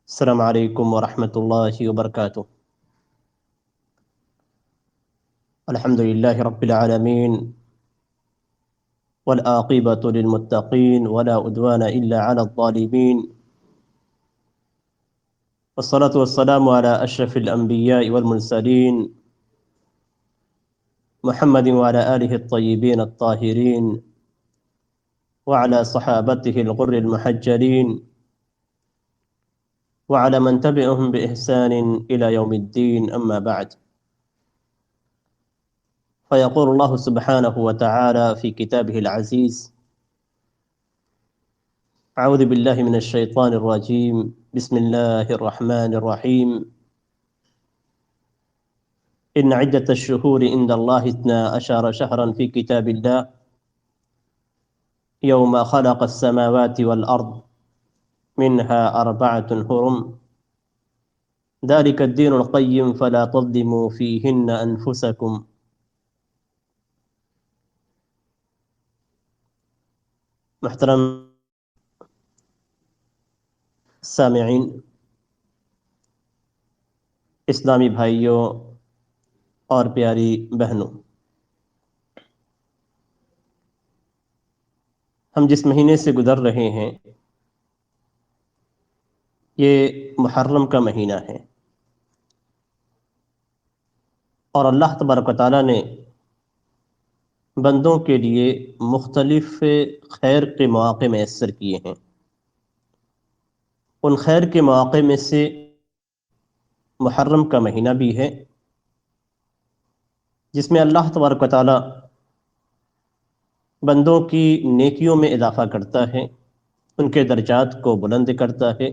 السلام علیکم ورحمۃ اللہ وبرکاتہ۔ الحمد للہ رب العالمین والعاقبۃ للمتقین ولا عدوان الا علی الظالمین، والصلاة والسلام علی اشرف الانبیاء والمرسلین محمد وعلی آلہ الطیبین الطاہرین وعلی صحابته الغر المحجلین وعلى من تبعهم بإحسان إلى يوم الدين، أما بعد، فيقول الله سبحانه وتعالى في كتابه العزيز: أعوذ بالله من الشيطان الرجيم، بسم الله الرحمن الرحيم، إن عدة الشهور عند الله 12 شهرا في كتاب الله يوم خلق السماوات والأرض منها 4 حرم ذلك الدين القيم فلا تظلموا فيهن أنفسكم۔ محترم سامعین، اسلامی بھائیوں اور پیاری بہنوں، ہم جس مہینے سے گزر رہے ہیں یہ محرم کا مہینہ ہے، اور اللہ تبارک و تعالیٰ نے بندوں کے لیے مختلف خیر کے مواقع میسر کیے ہیں۔ ان خیر کے مواقع میں سے محرم کا مہینہ بھی ہے، جس میں اللہ تبارک و تعالیٰ بندوں کی نیکیوں میں اضافہ کرتا ہے، ان کے درجات کو بلند کرتا ہے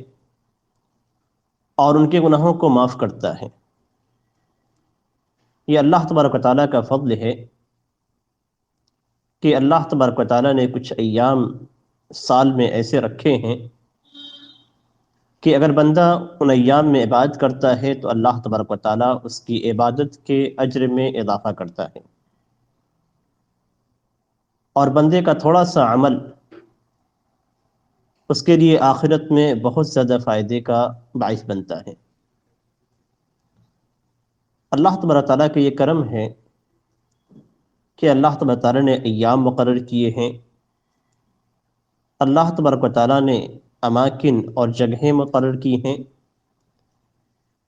اور ان کے گناہوں کو معاف کرتا ہے۔ یہ اللہ تبارک و تعالیٰ کا فضل ہے کہ اللہ تبارک و تعالیٰ نے کچھ ایام سال میں ایسے رکھے ہیں کہ اگر بندہ ان ایام میں عبادت کرتا ہے تو اللہ تبارک و تعالیٰ اس کی عبادت کے اجر میں اضافہ کرتا ہے، اور بندے کا تھوڑا سا عمل اس کے لیے آخرت میں بہت زیادہ فائدے کا باعث بنتا ہے۔ اللہ تبارک و تعالیٰ کا یہ کرم ہے کہ اللہ تبارک و تعالیٰ نے ایام مقرر کیے ہیں، اللہ تبارک و تعالیٰ نے اماکن اور جگہیں مقرر کی ہیں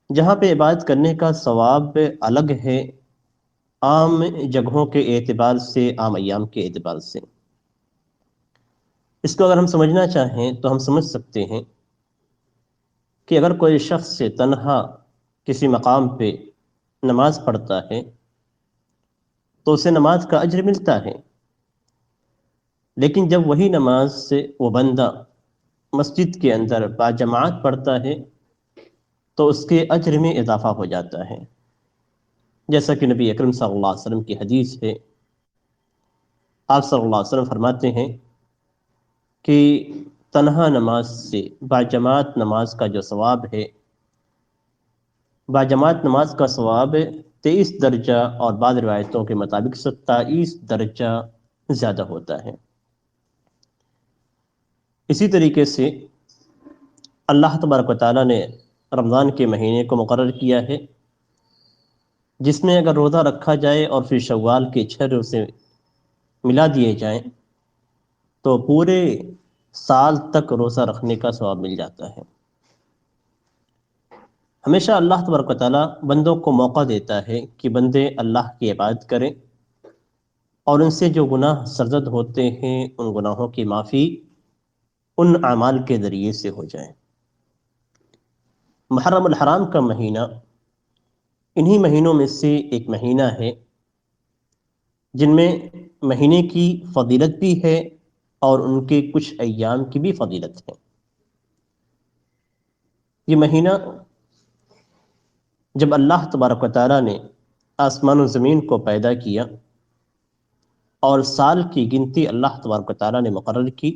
جہاں پہ عبادت کرنے کا ثواب الگ ہے عام جگہوں کے اعتبار سے، عام ایام کے اعتبار سے۔ اس کو اگر ہم سمجھنا چاہیں تو ہم سمجھ سکتے ہیں کہ اگر کوئی شخص سے تنہا کسی مقام پہ نماز پڑھتا ہے تو اسے نماز کا اجر ملتا ہے، لیکن جب وہی نماز سے وہ بندہ مسجد کے اندر باجماعت پڑھتا ہے تو اس کے اجر میں اضافہ ہو جاتا ہے، جیسا کہ نبی اکرم صلی اللہ علیہ وسلم کی حدیث ہے۔ آپ صلی اللہ علیہ وسلم فرماتے ہیں کہ تنہا نماز سے باجماعت نماز کا جو ثواب ہے، باجماعت نماز کا ثواب 23 درجہ اور بعض روایتوں کے مطابق 27 درجہ زیادہ ہوتا ہے۔ اسی طریقے سے اللہ تبارک و تعالیٰ نے رمضان کے مہینے کو مقرر کیا ہے، جس میں اگر روزہ رکھا جائے اور پھر شوال کے 6 روزے ملا دیے جائیں تو پورے سال تک روزہ رکھنے کا ثواب مل جاتا ہے۔ ہمیشہ اللہ تبارک و تعالیٰ بندوں کو موقع دیتا ہے کہ بندے اللہ کی عبادت کریں اور ان سے جو گناہ سرزد ہوتے ہیں ان گناہوں کی معافی ان اعمال کے ذریعے سے ہو جائے۔ محرم الحرام کا مہینہ انہی مہینوں میں سے ایک مہینہ ہے جن میں مہینے کی فضیلت بھی ہے اور ان کے کچھ ایام کی بھی فضیلت ہے۔ یہ مہینہ جب اللہ تبارک و تعالیٰ نے آسمان و زمین کو پیدا کیا اور سال کی گنتی اللہ تبارک و تعالیٰ نے مقرر کی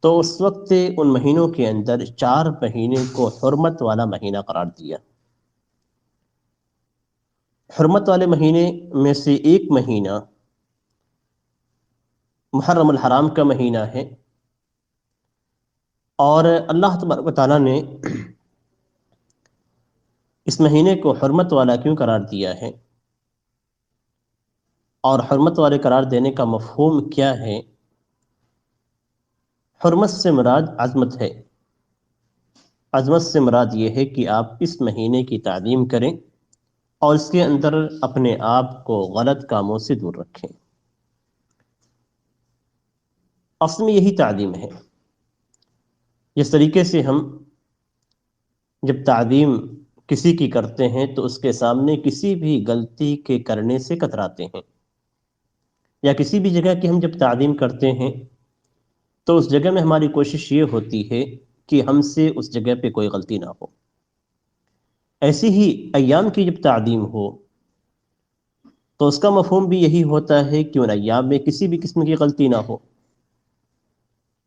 تو اس وقت ان مہینوں کے اندر 4 مہینے کو حرمت والا مہینہ قرار دیا۔ حرمت والے مہینے میں سے ایک مہینہ محرم الحرام کا مہینہ ہے، اور اللہ تبارک و تعالیٰ نے اس مہینے کو حرمت والا کیوں قرار دیا ہے، اور حرمت والے قرار دینے کا مفہوم کیا ہے؟ حرمت سے مراد عظمت ہے۔ عظمت سے مراد یہ ہے کہ آپ اس مہینے کی تعظیم کریں اور اس کے اندر اپنے آپ کو غلط کاموں سے دور رکھیں۔ اصل میں یہی تعظیم ہے۔ جس طریقے سے ہم جب تعظیم کسی کی کرتے ہیں تو اس کے سامنے کسی بھی غلطی کے کرنے سے کتراتے ہیں، یا کسی بھی جگہ کی ہم جب تعظیم کرتے ہیں تو اس جگہ میں ہماری کوشش یہ ہوتی ہے کہ ہم سے اس جگہ پہ کوئی غلطی نہ ہو۔ ایسی ہی ایام کی جب تعظیم ہو تو اس کا مفہوم بھی یہی ہوتا ہے کہ ان ایام میں کسی بھی قسم کی غلطی نہ ہو۔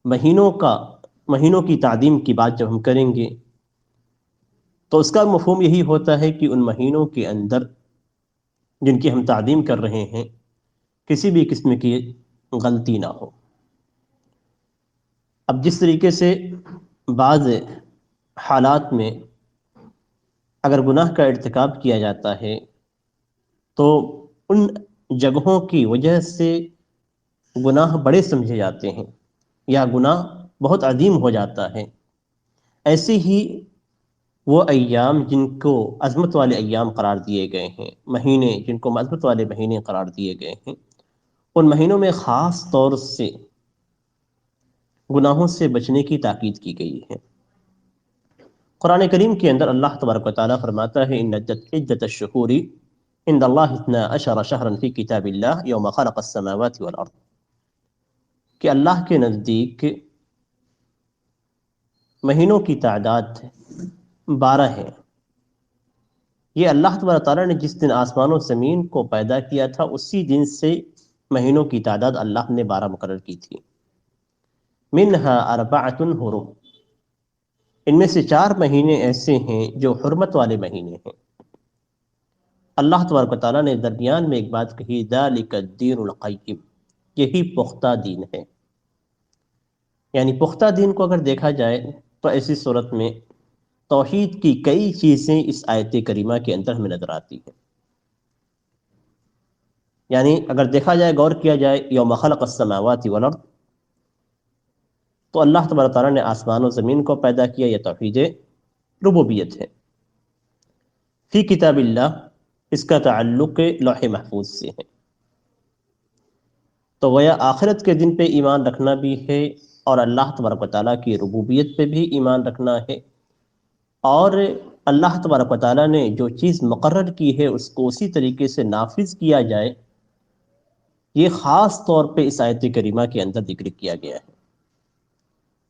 مہینوں کی تعظیم کی بات جب ہم کریں گے تو اس کا مفہوم یہی ہوتا ہے کہ ان مہینوں کے اندر جن کی ہم تعظیم کر رہے ہیں کسی بھی قسم کی غلطی نہ ہو۔ اب جس طریقے سے بعض حالات میں اگر گناہ کا ارتکاب کیا جاتا ہے تو ان جگہوں کی وجہ سے گناہ بڑے سمجھے جاتے ہیں یا گناہ بہت عظیم ہو جاتا ہے، ایسے ہی وہ ایام جن کو عظمت والے ایام قرار دیے گئے ہیں، مہینے جن کو عظمت والے مہینے قرار دیے گئے ہیں، ان مہینوں میں خاص طور سے گناہوں سے بچنے کی تاکید کی گئی ہے۔ قرآن کریم کے اندر اللہ تبارک و تعالیٰ فرماتا ہے ان عدت الشہور عند اللہ 12 شہرا فی کتاب اللہ یوم خلق السماوات والارض، کہ اللہ کے نزدیک مہینوں کی تعداد 12 ہے۔ یہ اللہ تبارک و تعالیٰ نے جس دن آسمان و زمین کو پیدا کیا تھا اسی دن سے مہینوں کی تعداد اللہ نے 12 مقرر کی تھی۔ منہا اربعۃ حرم، ان میں سے 4 مہینے ایسے ہیں جو حرمت والے مہینے ہیں۔ اللہ تبارک و تعالیٰ نے درمیان میں ایک بات کہی، ذالک الدین القیم، یہی پختہ دین ہے۔ یعنی پختہ دین کو اگر دیکھا جائے تو ایسی صورت میں توحید کی کئی چیزیں اس آیت کریمہ کے اندر ہمیں نظر آتی ہیں۔ یعنی اگر دیکھا جائے، غور کیا جائے، یوم خلق السماوات والارض، تو اللہ تبارک تعالیٰ نے آسمان و زمین کو پیدا کیا، یہ توحید ربوبیت ہے۔ فی کتاب اللہ، اس کا تعلق لوح محفوظ سے ہے، تو گویا آخرت کے دن پہ ایمان رکھنا بھی ہے اور اللہ تبارک و تعالیٰ کی ربوبیت پہ بھی ایمان رکھنا ہے، اور اللہ تبارک و تعالیٰ نے جو چیز مقرر کی ہے اس کو اسی طریقے سے نافذ کیا جائے، یہ خاص طور پہ اس آیت کریمہ کے اندر ذکر کیا گیا ہے۔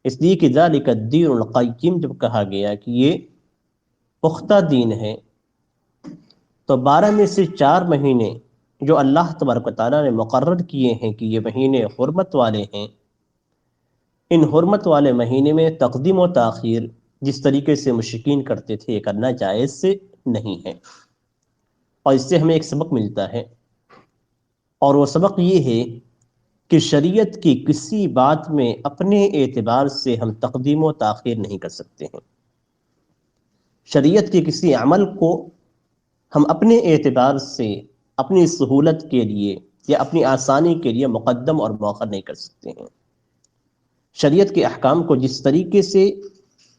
اس لیے کہ ذالک الدین القیم جب کہا گیا کہ یہ پختہ دین ہے، تو 12 میں سے 4 مہینے جو اللہ تبارک و تعالیٰ نے مقرر کیے ہیں کہ یہ مہینے حرمت والے ہیں، ان حرمت والے مہینے میں تقدیم و تاخیر جس طریقے سے مشرکین کرتے تھے یہ کرنا جائز سے نہیں ہے، اور اس سے ہمیں ایک سبق ملتا ہے، اور وہ سبق یہ ہے کہ شریعت کی کسی بات میں اپنے اعتبار سے ہم تقدیم و تاخیر نہیں کر سکتے ہیں۔ شریعت کے کسی عمل کو ہم اپنے اعتبار سے اپنی سہولت کے لیے یا اپنی آسانی کے لیے مقدم اور مؤخر نہیں کر سکتے ہیں۔ شریعت کے احکام کو جس طریقے سے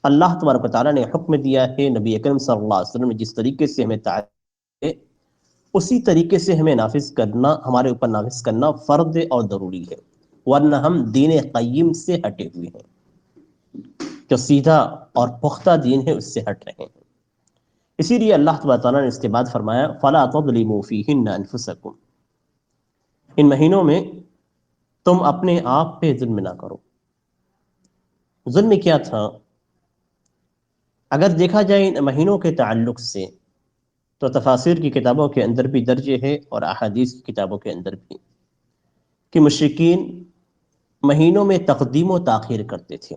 اللہ تبارک و تعالیٰ نے حکم دیا ہے، نبی اکرم صلی اللہ علیہ وسلم نے جس طریقے سے ہمیں تعلیم ہے، اسی طریقے سے ہمیں ہمارے اوپر نافذ کرنا فرض اور ضروری ہے، ورنہ ہم دین قیم سے ہٹے ہوئے ہیں، جو سیدھا اور پختہ دین ہے اس سے ہٹ رہے ہیں۔ اسی لیے اللہ تبارک تعالیٰ نے اس کے بعد فرمایا فَلَا تَظْلِمُوا فِيهِنَّ أَنفُسَكُمْ، ان مہینوں میں تم اپنے آپ پہ ظلم نہ کرو۔ ظلم کیا تھا؟ اگر دیکھا جائے ان مہینوں کے تعلق سے تو تفاسیر کی کتابوں کے اندر بھی درج ہے اور احادیث کی کتابوں کے اندر بھی، کہ مشرکین مہینوں میں تقدیم و تاخیر کرتے تھے۔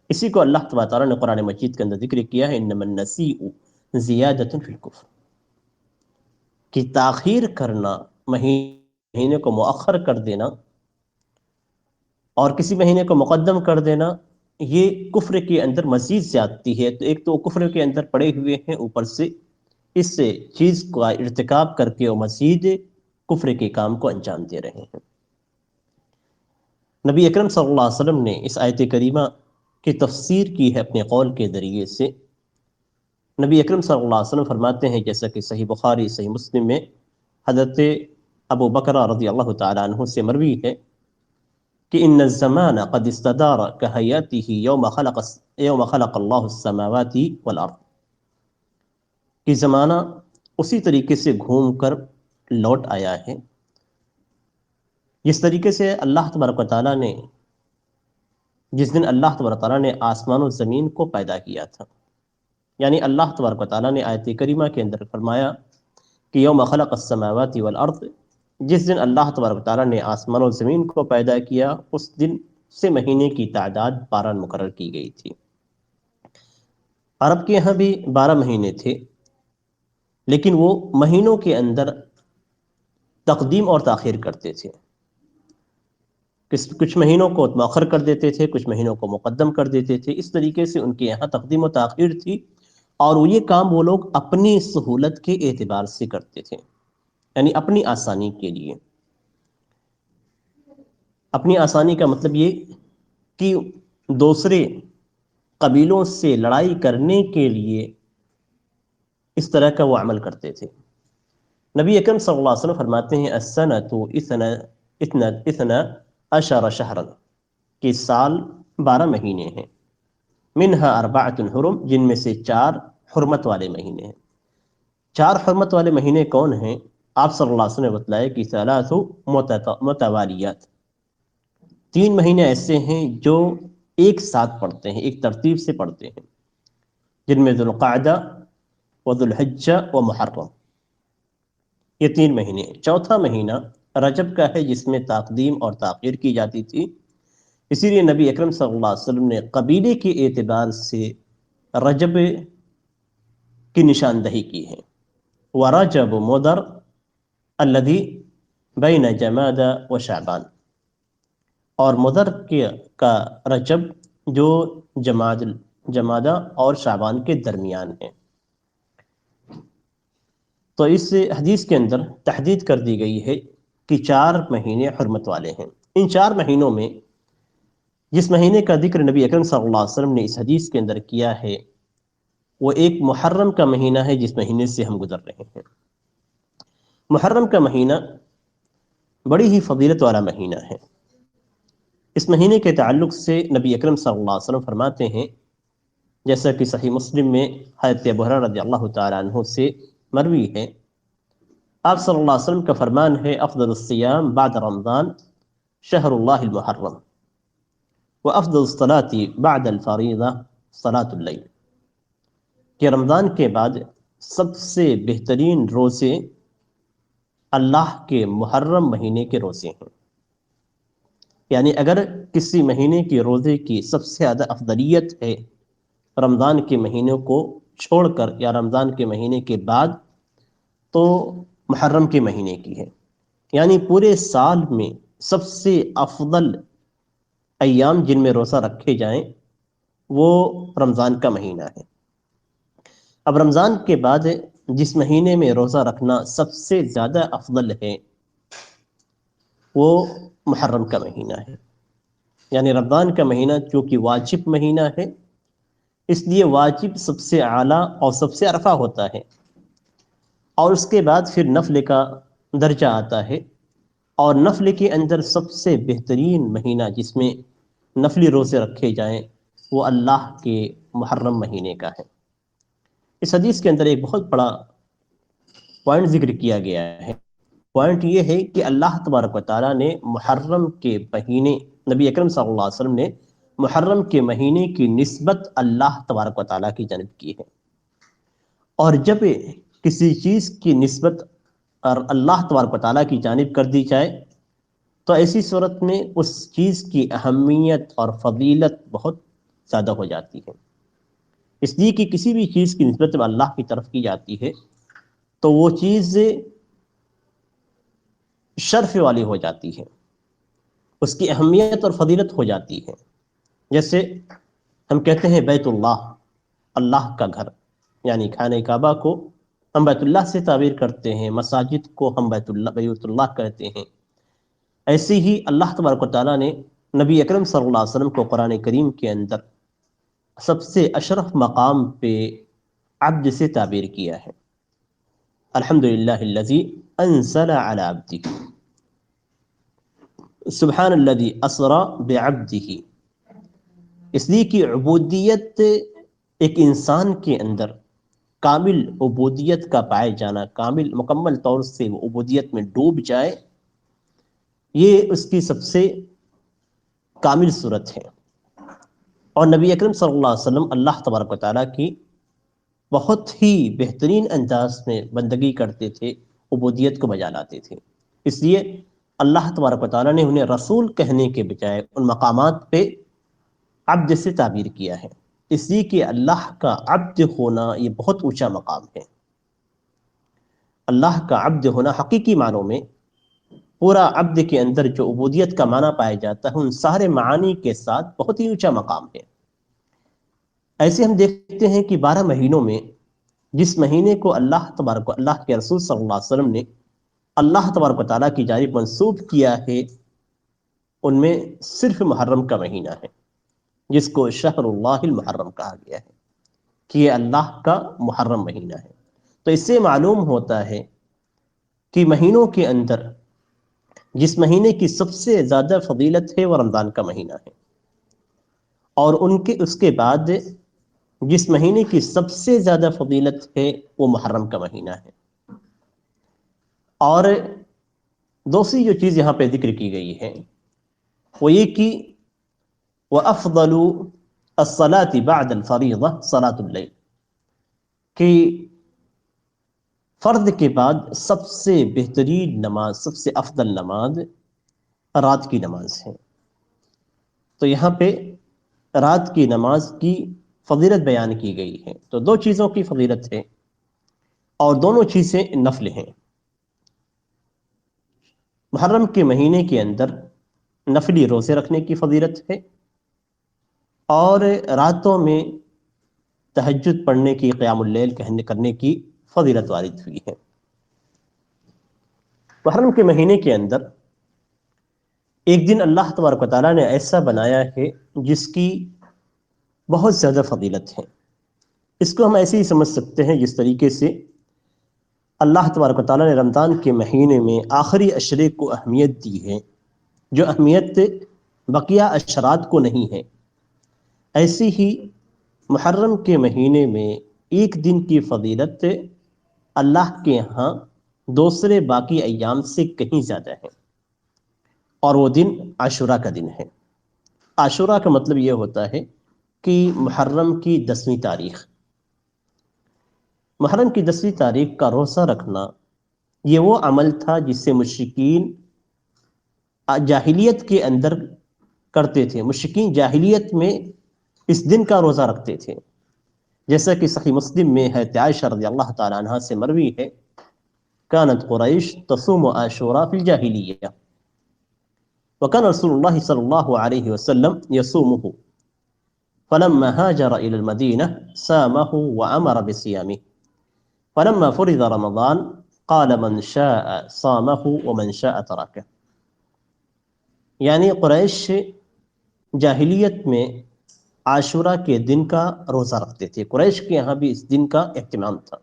اسی کو اللہ تبارک تعالیٰ نے قرآن مجید کے اندر ذکر کیا ہے انما النسیء زیادۃ فی الکفر، کہ تاخیر کرنا، مہینے کو مؤخر کر دینا اور کسی مہینے کو مقدم کر دینا، یہ کفر کے اندر مزید زیادتی ہے۔ تو ایک تو کفر کے اندر پڑے ہوئے ہیں، اوپر سے اس سے چیز کا ارتکاب کر کے وہ مزید کفر کے کام کو انجام دے رہے ہیں۔ نبی اکرم صلی اللہ علیہ وسلم نے اس آیت کریمہ کی تفسیر کی ہے اپنے قول کے ذریعے سے۔ نبی اکرم صلی اللہ علیہ وسلم فرماتے ہیں، جیسا کہ صحیح بخاری صحیح مسلم میں حضرت ابو بکر رضی اللہ تعالیٰ عنہ سے مروی ہے کہ ان الزمان قد استدار كهياته يوم خلق اللہ السماوات والارض، کہ زمانہ اسی طریقے سے گھوم کر لوٹ آیا ہے جس طریقے سے اللہ تبارک و تعالیٰ نے، جس دن اللہ تبارک و تعالیٰ نے آسمان و زمین کو پیدا کیا تھا۔ یعنی اللہ تبارک و تعالیٰ نے آیت کریمہ کے اندر فرمایا کہ یوم خلق السماوات والارض، جس دن اللہ تبارک و تعالیٰ نے آسمان و زمین کو پیدا کیا، اس دن سے مہینے کی تعداد 12 مقرر کی گئی تھی۔ عرب کے یہاں بھی 12 مہینے تھے، لیکن وہ مہینوں کے اندر تقدیم اور تاخیر کرتے تھے۔ کچھ مہینوں کو مؤخر کر دیتے تھے، کچھ مہینوں کو مقدم کر دیتے تھے، اس طریقے سے ان کے یہاں تقدیم و تاخیر تھی، اور یہ کام وہ لوگ اپنی سہولت کے اعتبار سے کرتے تھے، یعنی اپنی آسانی کے لیے۔ اپنی آسانی کا مطلب یہ کہ دوسرے قبیلوں سے لڑائی کرنے کے لیے اس طرح کا وہ عمل کرتے تھے۔ نبی اکرم صلی اللہ علیہ وسلم فرماتے ہیں السنۃ اثنا عشر شہرا، کہ سال 12 مہینے ہیں، منہا اربعۃ حرم، جن میں سے 4 حرمت والے مہینے ہیں۔ 4 حرمت والے مہینے کون ہیں؟ آپ صلی اللہ علیہ وسلم نے بتلایا کہ ثلاث متوالیات، 3 مہینے ایسے ہیں جو ایک ساتھ پڑھتے ہیں، ایک ترتیب سے پڑھتے ہیں، جن میں ذوالقعدہ و ذوالحجہ و محرم، یہ 3 مہینے۔ چوتھا مہینہ رجب کا ہے، جس میں تقدیم اور تاخیر کی جاتی تھی، اسی لیے نبی اکرم صلی اللہ علیہ وسلم نے قبیلے کے اعتبار سے رجب کی نشاندہی کی ہے۔ ورجب مضر الذی بین جمادى و شعبان، اور مضر کا رجب جو جمادہ اور شعبان کے درمیان ہے۔ تو اس حدیث کے اندر تحدید کر دی گئی ہے کہ 4 مہینے حرمت والے ہیں۔ ان 4 مہینوں میں جس مہینے کا ذکر نبی اکرم صلی اللہ علیہ وسلم نے اس حدیث کے اندر کیا ہے، وہ ایک محرم کا مہینہ ہے، جس مہینے سے ہم گزر رہے ہیں۔ محرم کا مہینہ بڑی ہی فضیلت والا مہینہ ہے۔ اس مہینے کے تعلق سے نبی اکرم صلی اللہ علیہ وسلم فرماتے ہیں، جیسا کہ صحیح مسلم میں حضرت ابو ہریرہ رضی اللہ تعالیٰ عنہ سے مروی ہے، آپ صلی اللہ علیہ وسلم کا فرمان ہے افضل الصیام بعد رمضان شہر اللہ المحرم، وافضل الصلاة بعد الفریضہ صلاۃ اللیل، کہ رمضان کے بعد سب سے بہترین روزے اللہ کے محرم مہینے کے روزے ہیں۔ یعنی اگر کسی مہینے کے روزے کی سب سے زیادہ افضلیت ہے رمضان کے مہینوں کو چھوڑ کر یا رمضان کے مہینے کے بعد، تو محرم کے مہینے کی ہے۔ یعنی پورے سال میں سب سے افضل ایام جن میں روزہ رکھے جائیں وہ رمضان کا مہینہ ہے۔ اب رمضان کے بعد جس مہینے میں روزہ رکھنا سب سے زیادہ افضل ہے وہ محرم کا مہینہ ہے۔ یعنی رمضان کا مہینہ چونکہ واجب مہینہ ہے، اس لیے واجب سب سے اعلیٰ اور سب سے عرفہ ہوتا ہے، اور اس کے بعد پھر نفل کا درجہ آتا ہے، اور نفل کے اندر سب سے بہترین مہینہ جس میں نفلی روزے رکھے جائیں وہ اللہ کے محرم مہینے کا ہے۔ اس حدیث کے اندر ایک بہت بڑا پوائنٹ ذکر کیا گیا ہے۔ پوائنٹ یہ ہے کہ اللہ تبارک و تعالیٰ نے محرم کے مہینے، نبی اکرم صلی اللہ علیہ وسلم نے محرم کے مہینے کی نسبت اللہ تبارک و تعالیٰ کی جانب کی ہے، اور جب کسی چیز کی نسبت اور اللہ تبارک و تعالیٰ کی جانب کر دی جائے تو ایسی صورت میں اس چیز کی اہمیت اور فضیلت بہت زیادہ ہو جاتی ہے۔ اس لیے کہ کسی بھی چیز کی نسبت اللہ کی طرف کی جاتی ہے تو وہ چیز شرف والی ہو جاتی ہے، اس کی اہمیت اور فضیلت ہو جاتی ہے۔ جیسے ہم کہتے ہیں بیت اللہ، اللہ کا گھر، یعنی خانہ کعبہ کو ہم بیت اللہ سے تعبیر کرتے ہیں، مساجد کو ہم بیت اللہ کہتے ہیں۔ ایسے ہی اللہ تبارک و تعالیٰ نے نبی اکرم صلی اللہ علیہ وسلم کو قرآن کریم کے اندر سب سے اشرف مقام پہ عبد سے تعبیر کیا ہے۔ الحمدللہ الذی انزل علی عبدہ، سبحان الذی اسری بعبدہ، اس لیے کہ عبودیت ایک انسان کے اندر کامل عبودیت کا پائے جانا، کامل مکمل طور سے وہ عبودیت میں ڈوب جائے، یہ اس کی سب سے کامل صورت ہے۔ اور نبی اکرم صلی اللہ علیہ وسلم اللہ تبارک و تعالیٰ کی بہت ہی بہترین انداز میں بندگی کرتے تھے، عبودیت کو بجا لاتے تھے۔ اس لیے اللہ تبارک و تعالیٰ نے انہیں رسول کہنے کے بجائے ان مقامات پہ عبد سے تعبیر کیا ہے، اس لیے کہ اللہ کا عبد ہونا یہ بہت اونچا مقام ہے۔ اللہ کا عبد ہونا حقیقی معنوں میں پورا عبد کے اندر جو عبودیت کا معنی پایا جاتا ہے ان سارے معانی کے ساتھ بہت ہی اونچا مقام ہے۔ ایسے ہم دیکھتے ہیں کہ 12 مہینوں میں جس مہینے کو اللہ کے رسول صلی اللہ علیہ وسلم نے اللہ تبارک و تعالیٰ کی جانب منسوب کیا ہے، ان میں صرف محرم کا مہینہ ہے، جس کو شہر اللہ المحرم کہا گیا ہے کہ یہ اللہ کا محرم مہینہ ہے۔ تو اس سے معلوم ہوتا ہے کہ مہینوں کے اندر جس مہینے کی سب سے زیادہ فضیلت ہے وہ رمضان کا مہینہ ہے، اور اس کے بعد جس مہینے کی سب سے زیادہ فضیلت ہے وہ محرم کا مہینہ ہے۔ اور دوسری جو چیز یہاں پہ ذکر کی گئی ہے وہ یہ کہ وَأَفْضَلُ الصَّلَاةِ بَعْدَ الْفَرِيضَةِ صَلَاةُ اللَّيْلِ، کہ فرض کے بعد سب سے بہترین نماز، سب سے افضل نماز رات کی نماز ہے۔ تو یہاں پہ رات کی نماز کی فضیلت بیان کی گئی ہے۔ تو دو چیزوں کی فضیلت ہے اور دونوں چیزیں نفل ہیں۔ محرم کے مہینے کے اندر نفلی روزے رکھنے کی فضیلت ہے، اور راتوں میں تہجد پڑھنے کی، قیام اللیل کرنے کی فضیلت وارد ہوئی ہے۔ محرم کے مہینے کے اندر ایک دن اللہ تبارک و تعالیٰ نے ایسا بنایا ہے جس کی بہت زیادہ فضیلت ہے۔ اس کو ہم ایسے ہی سمجھ سکتے ہیں جس طریقے سے اللہ تبارک و تعالیٰ نے رمضان کے مہینے میں آخری عشرے کو اہمیت دی ہے، جو اہمیت بقیہ عشرات کو نہیں ہے۔ ایسے ہی محرم کے مہینے میں ایک دن کی فضیلت اللہ کے ہاں دوسرے باقی ایام سے کہیں زیادہ ہے، اور وہ دن عاشوراء کا دن ہے۔ عاشوراء کا مطلب یہ ہوتا ہے کہ محرم کی 10ویں تاریخ، محرم کی 10ویں تاریخ کا روزہ رکھنا یہ وہ عمل تھا جس سے مشرکین جاہلیت کے اندر کرتے تھے۔ مشرکین جاہلیت میں اس دن کا روزہ رکھتے تھے، جیسا کہ صحیح مسلم میں ہے، عائشہ رضی اللہ تعالیٰ عنہا سے مروی ہے، كانت قریش تصوم عاشوراء في الجاهلیہ وكان رسول الله صلی اللہ علیہ وسلم يصومه فلما هاجر إلى المدینة سامه وأمر بصيامه فلما فرض رمضان قال من شاء صامه ومن شاء تركه۔ یعنی قریش جاہلیت میں عاشوراء کے دن کا روزہ رکھتے تھے۔ قریش کے یہاں بھی اس دن کا اہتمام تھا،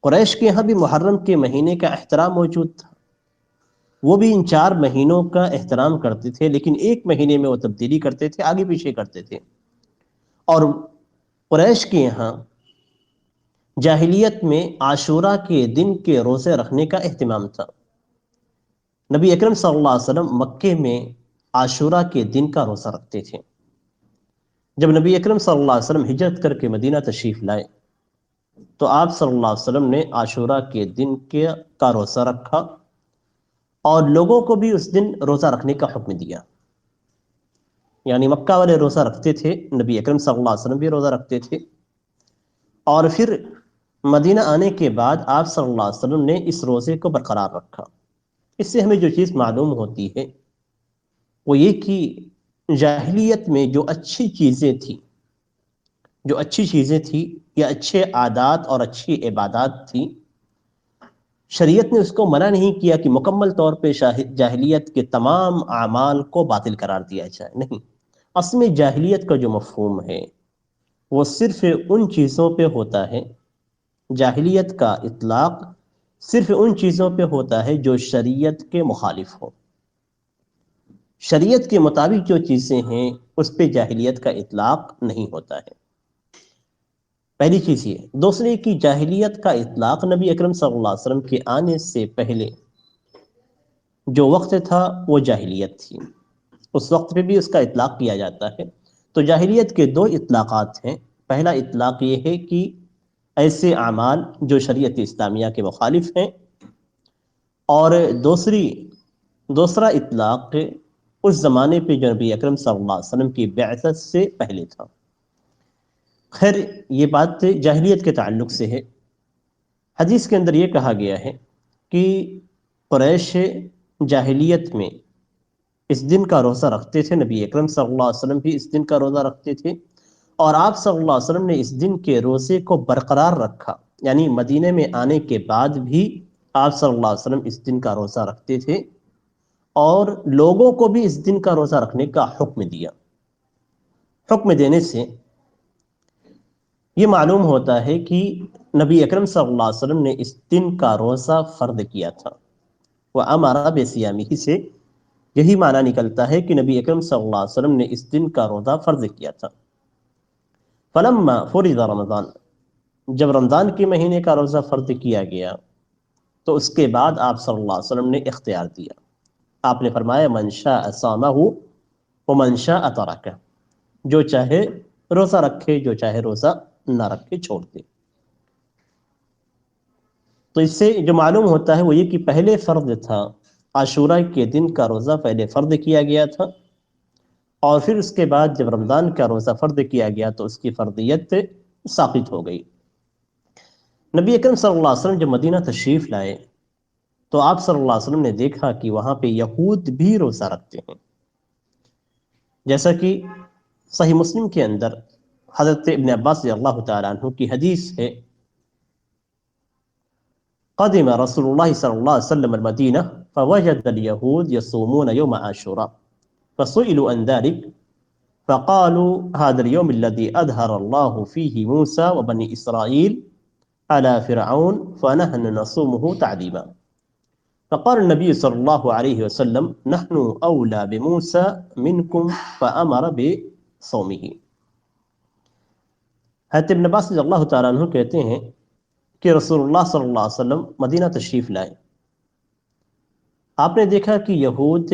قریش کے یہاں بھی محرم کے مہینے کا احترام موجود تھا۔ وہ بھی ان 4 مہینوں کا احترام کرتے تھے، لیکن ایک مہینے میں وہ تبدیلی کرتے تھے، آگے پیچھے کرتے تھے۔ اور قریش کے یہاں جاہلیت میں عاشوراء کے دن کے روزے رکھنے کا اہتمام تھا۔ نبی اکرم صلی اللہ علیہ وسلم مکے میں عاشوراء کے دن کا روزہ رکھتے تھے۔ جب نبی اکرم صلی اللہ علیہ وسلم ہجرت کر کے مدینہ تشریف لائے تو آپ صلی اللہ علیہ وسلم نے عاشوراء کے دن کا روزہ رکھا، اور لوگوں کو بھی اس دن روزہ رکھنے کا حکم دیا۔ یعنی مکہ والے روزہ رکھتے تھے، نبی اکرم صلی اللہ علیہ وسلم بھی روزہ رکھتے تھے، اور پھر مدینہ آنے کے بعد آپ صلی اللہ علیہ وسلم نے اس روزے کو برقرار رکھا۔ اس سے ہمیں جو چیز معلوم ہوتی ہے وہ یہ کہ جاہلیت میں جو اچھی چیزیں تھیں جو اچھی چیزیں تھیں یا اچھے عادات اور اچھی عبادات تھیں، شریعت نے اس کو منع نہیں کیا کہ مکمل طور پہ جاہلیت کے تمام اعمال کو باطل قرار دیا جائے، نہیں۔ اصل میں جاہلیت کا جو مفہوم ہے وہ صرف ان چیزوں پہ ہوتا ہے، جاہلیت کا اطلاق صرف ان چیزوں پہ ہوتا ہے جو شریعت کے مخالف ہو۔ شریعت کے مطابق جو چیزیں ہیں اس پہ جاہلیت کا اطلاق نہیں ہوتا ہے، پہلی چیز یہ۔ دوسری کی جاہلیت کا اطلاق نبی اکرم صلی اللہ علیہ وسلم کے آنے سے پہلے جو وقت تھا وہ جاہلیت تھی، اس وقت پہ بھی اس کا اطلاق کیا جاتا ہے۔ تو جاہلیت کے دو اطلاقات ہیں۔ پہلا اطلاق یہ ہے کہ ایسے اعمال جو شریعت اسلامیہ کے مخالف ہیں، اور دوسرا اطلاق اس زمانے پہ جو نبی اکرم صلی اللہ علیہ وسلم کی بعثت سے پہلے تھا۔ خیر، یہ بات جاہلیت کے تعلق سے ہے۔ حدیث کے اندر یہ کہا گیا ہے کہ قریش جاہلیت میں اس دن کا روزہ رکھتے تھے، نبی اکرم صلی اللہ علیہ وسلم بھی اس دن کا روزہ رکھتے تھے، اور آپ صلی اللہ علیہ وسلم نے اس دن کے روزے کو برقرار رکھا، یعنی مدینے میں آنے کے بعد بھی آپ صلی اللہ علیہ وسلم اس دن کا روزہ رکھتے تھے، اور لوگوں کو بھی اس دن کا روزہ رکھنے کا حکم دیا۔ حکم دینے سے یہ معلوم ہوتا ہے کہ نبی اکرم صلی اللہ علیہ وسلم نے اس دن کا روزہ فرض کیا تھا۔ وَأَمَرَ بِصِيَامِهِ سے یہی معنی نکلتا ہے کہ نبی اکرم صلی اللہ علیہ وسلم نے اس دن کا روزہ فرض کیا تھا۔ فَلَمَّا فُرِضَ رمضان، جب رمضان کے مہینے کا روزہ فرض کیا گیا تو اس کے بعد آپ صلی اللہ علیہ وسلم نے اختیار دیا۔ آپ نے فرمایا مَن شَاءَ صَامَهُ وَمَن شَاءَ تَرَكَهُ، جو چاہے روزہ رکھے، جو چاہے روزہ نہ رکھے، چھوڑ دے۔ تو اس سے جو معلوم ہوتا ہے وہ یہ کہ پہلے فرض تھا، عاشورہ کے دن کا روزہ پہلے فرض کیا گیا تھا، اور پھر اس کے بعد جب رمضان کا روزہ فرض کیا گیا تو اس کی فرضیت ثابت ہو گئی۔ نبی اکرم صلی اللہ علیہ وسلم جب مدینہ تشریف لائے تو آپ صلی اللہ علیہ وسلم نے دیکھا کہ وہاں پہ یہود بھی روزہ رکھتے ہیں، جیسا کہ صحیح مسلم کے اندر حضرت ابن عباس رضی اللہ تعالیٰ عنہ کی حدیث ہے، قدم رسول اللہ صلی اللہ علیہ وسلم المدینہ فوجد اليهود يصومون يوم عاشوراء فسئلوا عن ذلك فقالوا هذا اليوم الذي أظهر الله فيه موسى وبني إسرائيل على فرعون فنحن نصومه تعظيما، فقال النبي صلى الله عليه وسلم نحن أولى بموسى منكم فأمر بصومه۔ حضرت ابن عباس رضی اللہ تعالیٰ عنہ کہتے ہیں کہ رسول اللہ صلی اللہ علیہ وسلم مدینہ تشریف لائے، آپ نے دیکھا کہ یہود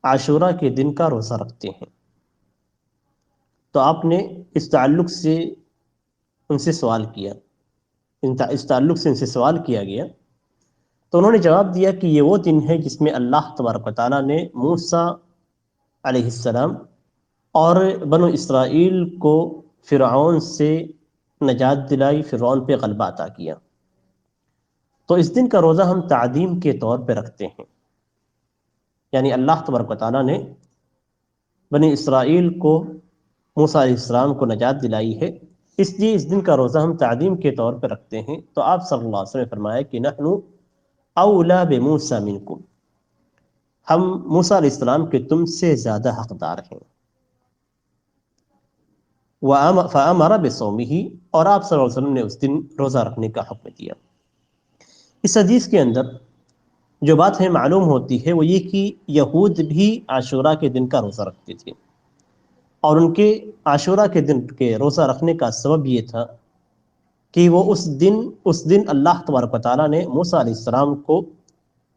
عاشورہ کے دن کا روزہ رکھتے ہیں، تو آپ نے اس تعلق سے ان سے سوال کیا، اس تعلق سے ان سے سوال کیا گیا تو انہوں نے جواب دیا کہ یہ وہ دن ہے جس میں اللہ تبارک و تعالیٰ نے موسیٰ علیہ السلام اور بنو اسرائیل کو فرعون سے نجات دلائی، فرعون پہ غلبہ عطا کیا، تو اس دن کا روزہ ہم تعظیم کے طور پہ رکھتے ہیں، یعنی اللہ تبارک و تعالیٰ نے بنی اسرائیل کو، موسیٰ علیہ السلام کو نجات دلائی ہے، اس لیے اس دن کا روزہ ہم تعظیم کے طور پہ رکھتے ہیں۔ تو آپ صلی اللہ علیہ وسلم نے فرمایا کہ نحن اولا بموسیٰ منکم، ہم موسیٰ علیہ السلام کے تم سے زیادہ حقدار ہیں۔ فَأَمَرَ بِصَوْمِهِ، اور آپ صلی اللہ علیہ وسلم نے اس دن روزہ رکھنے کا حکم دیا۔ اس حدیث کے اندر جو بات ہے معلوم ہوتی ہے وہ یہ کہ یہود بھی عاشورہ کے دن کا روزہ رکھتے تھے، اور ان کے عاشورہ کے دن کے روزہ رکھنے کا سبب یہ تھا کہ وہ اس دن اللہ تبارک و تعالیٰ نے موسیٰ علیہ السلام کو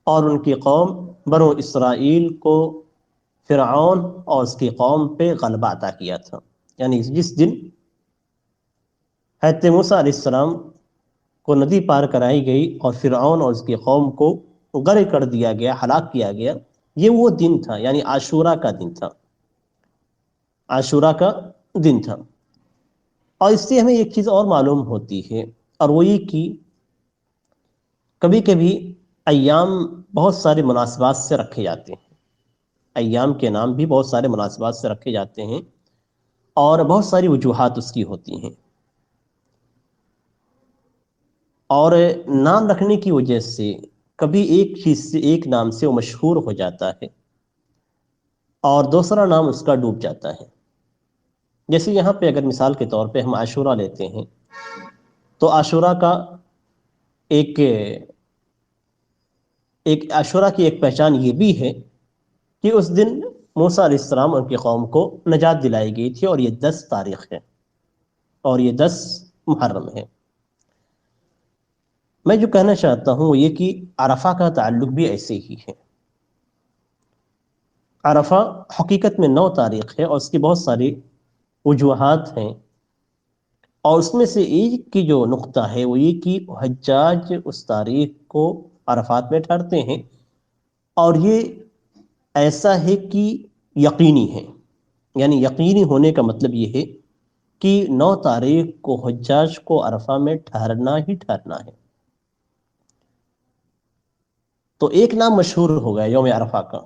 اور ان کی قوم بنو اسرائیل کو فرعون اور اس کی قوم پہ غلبہ عطا کیا تھا، یعنی جس دن حضرت موسیٰ علیہ السلام کو ندی پار کرائی گئی اور فرعون اور اس کی قوم کو غرق کر دیا گیا، ہلاک کیا گیا، یہ وہ دن تھا، یعنی عاشورہ کا دن تھا، عاشورہ کا دن تھا۔ اور اس سے ہمیں ایک چیز اور معلوم ہوتی ہے، اور وہ یہ کہ کبھی کبھی ایام بہت سارے مناسبات سے رکھے جاتے ہیں، ایام کے نام بھی بہت سارے مناسبات سے رکھے جاتے ہیں، اور بہت ساری وجوہات اس کی ہوتی ہیں، اور نام رکھنے کی وجہ سے کبھی ایک چیز سے، ایک نام سے وہ مشہور ہو جاتا ہے اور دوسرا نام اس کا ڈوب جاتا ہے۔ جیسے یہاں پہ اگر مثال کے طور پہ ہم عاشورہ لیتے ہیں، تو عاشورہ کا ایک عاشورہ کی ایک پہچان یہ بھی ہے کہ اس دن موسیٰ علیہ السلام اور ان کی قوم کو نجات دلائی گئی تھی، اور یہ 10 تاریخ ہے اور یہ 10 محرم ہے۔ میں جو کہنا چاہتا ہوں وہ یہ کہ عرفہ کا تعلق بھی ایسے ہی ہے۔ عرفہ حقیقت میں 9 تاریخ ہے اور اس کی بہت ساری وجوہات ہیں، اور اس میں سے ایک کی جو نقطہ ہے وہ یہ کہ حجاج اس تاریخ کو عرفات میں ٹھہرتے ہیں، اور یہ ایسا ہے کہ یقینی ہے، یعنی یقینی ہونے کا مطلب یہ ہے کہ 9 تاریخ کو حجاج کو عرفہ میں ٹھہرنا ہی ٹھہرنا ہے۔ تو ایک نام مشہور ہو گیا یوم عرفہ کا،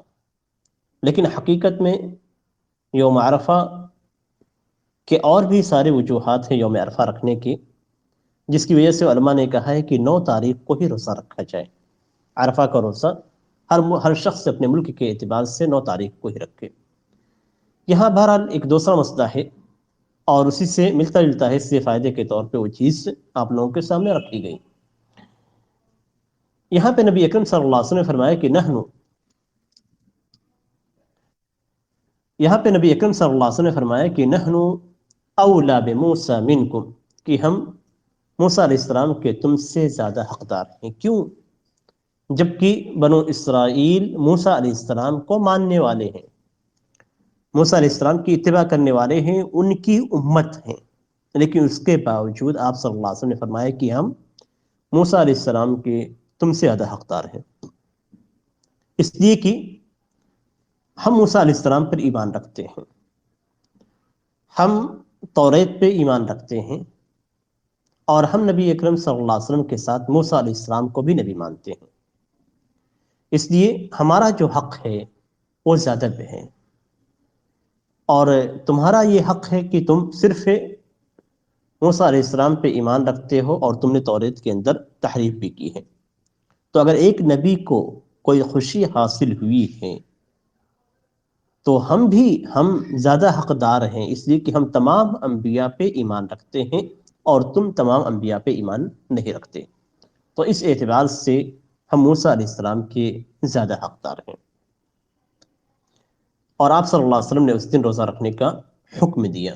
لیکن حقیقت میں یوم عرفہ کے اور بھی سارے وجوہات ہیں یوم عرفہ رکھنے کی، جس کی وجہ سے علماء نے کہا ہے کہ 9 تاریخ کو ہی روزہ رکھا جائے۔ عرفہ کا روزہ ہر شخص اپنے ملک کے اعتبار سے 9 تاریخ کو ہی رکھے۔ یہاں بہرحال ایک دوسرا مسئلہ ہے اور اسی سے ملتا جلتا ہے، اس سے فائدے کے طور پہ وہ چیز آپ لوگوں کے سامنے رکھی گئی۔ یہاں پہ نبی اکرم صلی اللہ علیہ وسلم نے فرمایا کہ یہاں پہ نبی اکرم صلی اللہ علیہ وسلم نے فرمایا کہ نحن اولا بموسیٰ منکم، کہ ہم موسیٰ علیہ السلام کے تم سے زیادہ حقدار ہیں۔ کیوں؟ جبکہ بنو اسرائیل موسیٰ علیہ السلام کو ماننے والے ہیں، موسیٰ علیہ السلام کی اتباع کرنے والے ہیں، ان کی امت ہیں، لیکن اس کے باوجود آپ صلی اللہ علیہ وسلم نے فرمایا کہ ہم موسیٰ علیہ السلام کے تم سے زیادہ حقدار ہیں، اس لیے کہ ہم موسیٰ علیہ السلام پر ایمان رکھتے ہیں، ہم توریت پہ ایمان رکھتے ہیں، اور ہم نبی اکرم صلی اللہ علیہ وسلم کے ساتھ موسیٰ علیہ السلام کو بھی نبی مانتے ہیں، اس لیے ہمارا جو حق ہے وہ زیادہ بے ہے، اور تمہارا یہ حق ہے کہ تم صرف موسیٰ علیہ السلام پہ ایمان رکھتے ہو اور تم نے توریت کے اندر تحریف بھی کی ہے۔ تو اگر ایک نبی کو کوئی خوشی حاصل ہوئی ہے تو ہم زیادہ حقدار ہیں، اس لیے کہ ہم تمام انبیاء پہ ایمان رکھتے ہیں اور تم تمام انبیاء پہ ایمان نہیں رکھتے۔ تو اس اعتبار سے ہم موسیٰ علیہ السلام کے زیادہ حقدار ہیں، اور آپ صلی اللہ علیہ وسلم نے اس دن روزہ رکھنے کا حکم دیا۔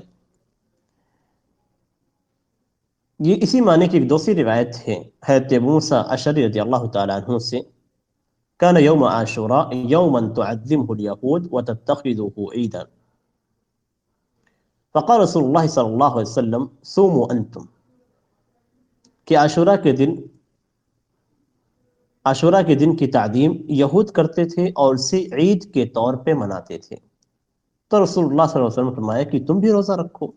یہ اسی معنی کی ایک دوسری روایت ہے حضرت ابو موسیٰ اشعری رضی اللہ تعالیٰ عنہ سے، كان يوم عاشوراء يوما تعظمه اليهود وتتخذه عيدا، فقال رسول اللہ صلی اللہ علیہ وسلم صوموا انتم، کہ عاشوراء کے دن کی تعظیم یہود کرتے تھے اور اسے عید کے طور پہ مناتے تھے، تو رسول اللہ صلی اللہ علیہ وسلم نے فرمایا کہ تم بھی روزہ رکھو۔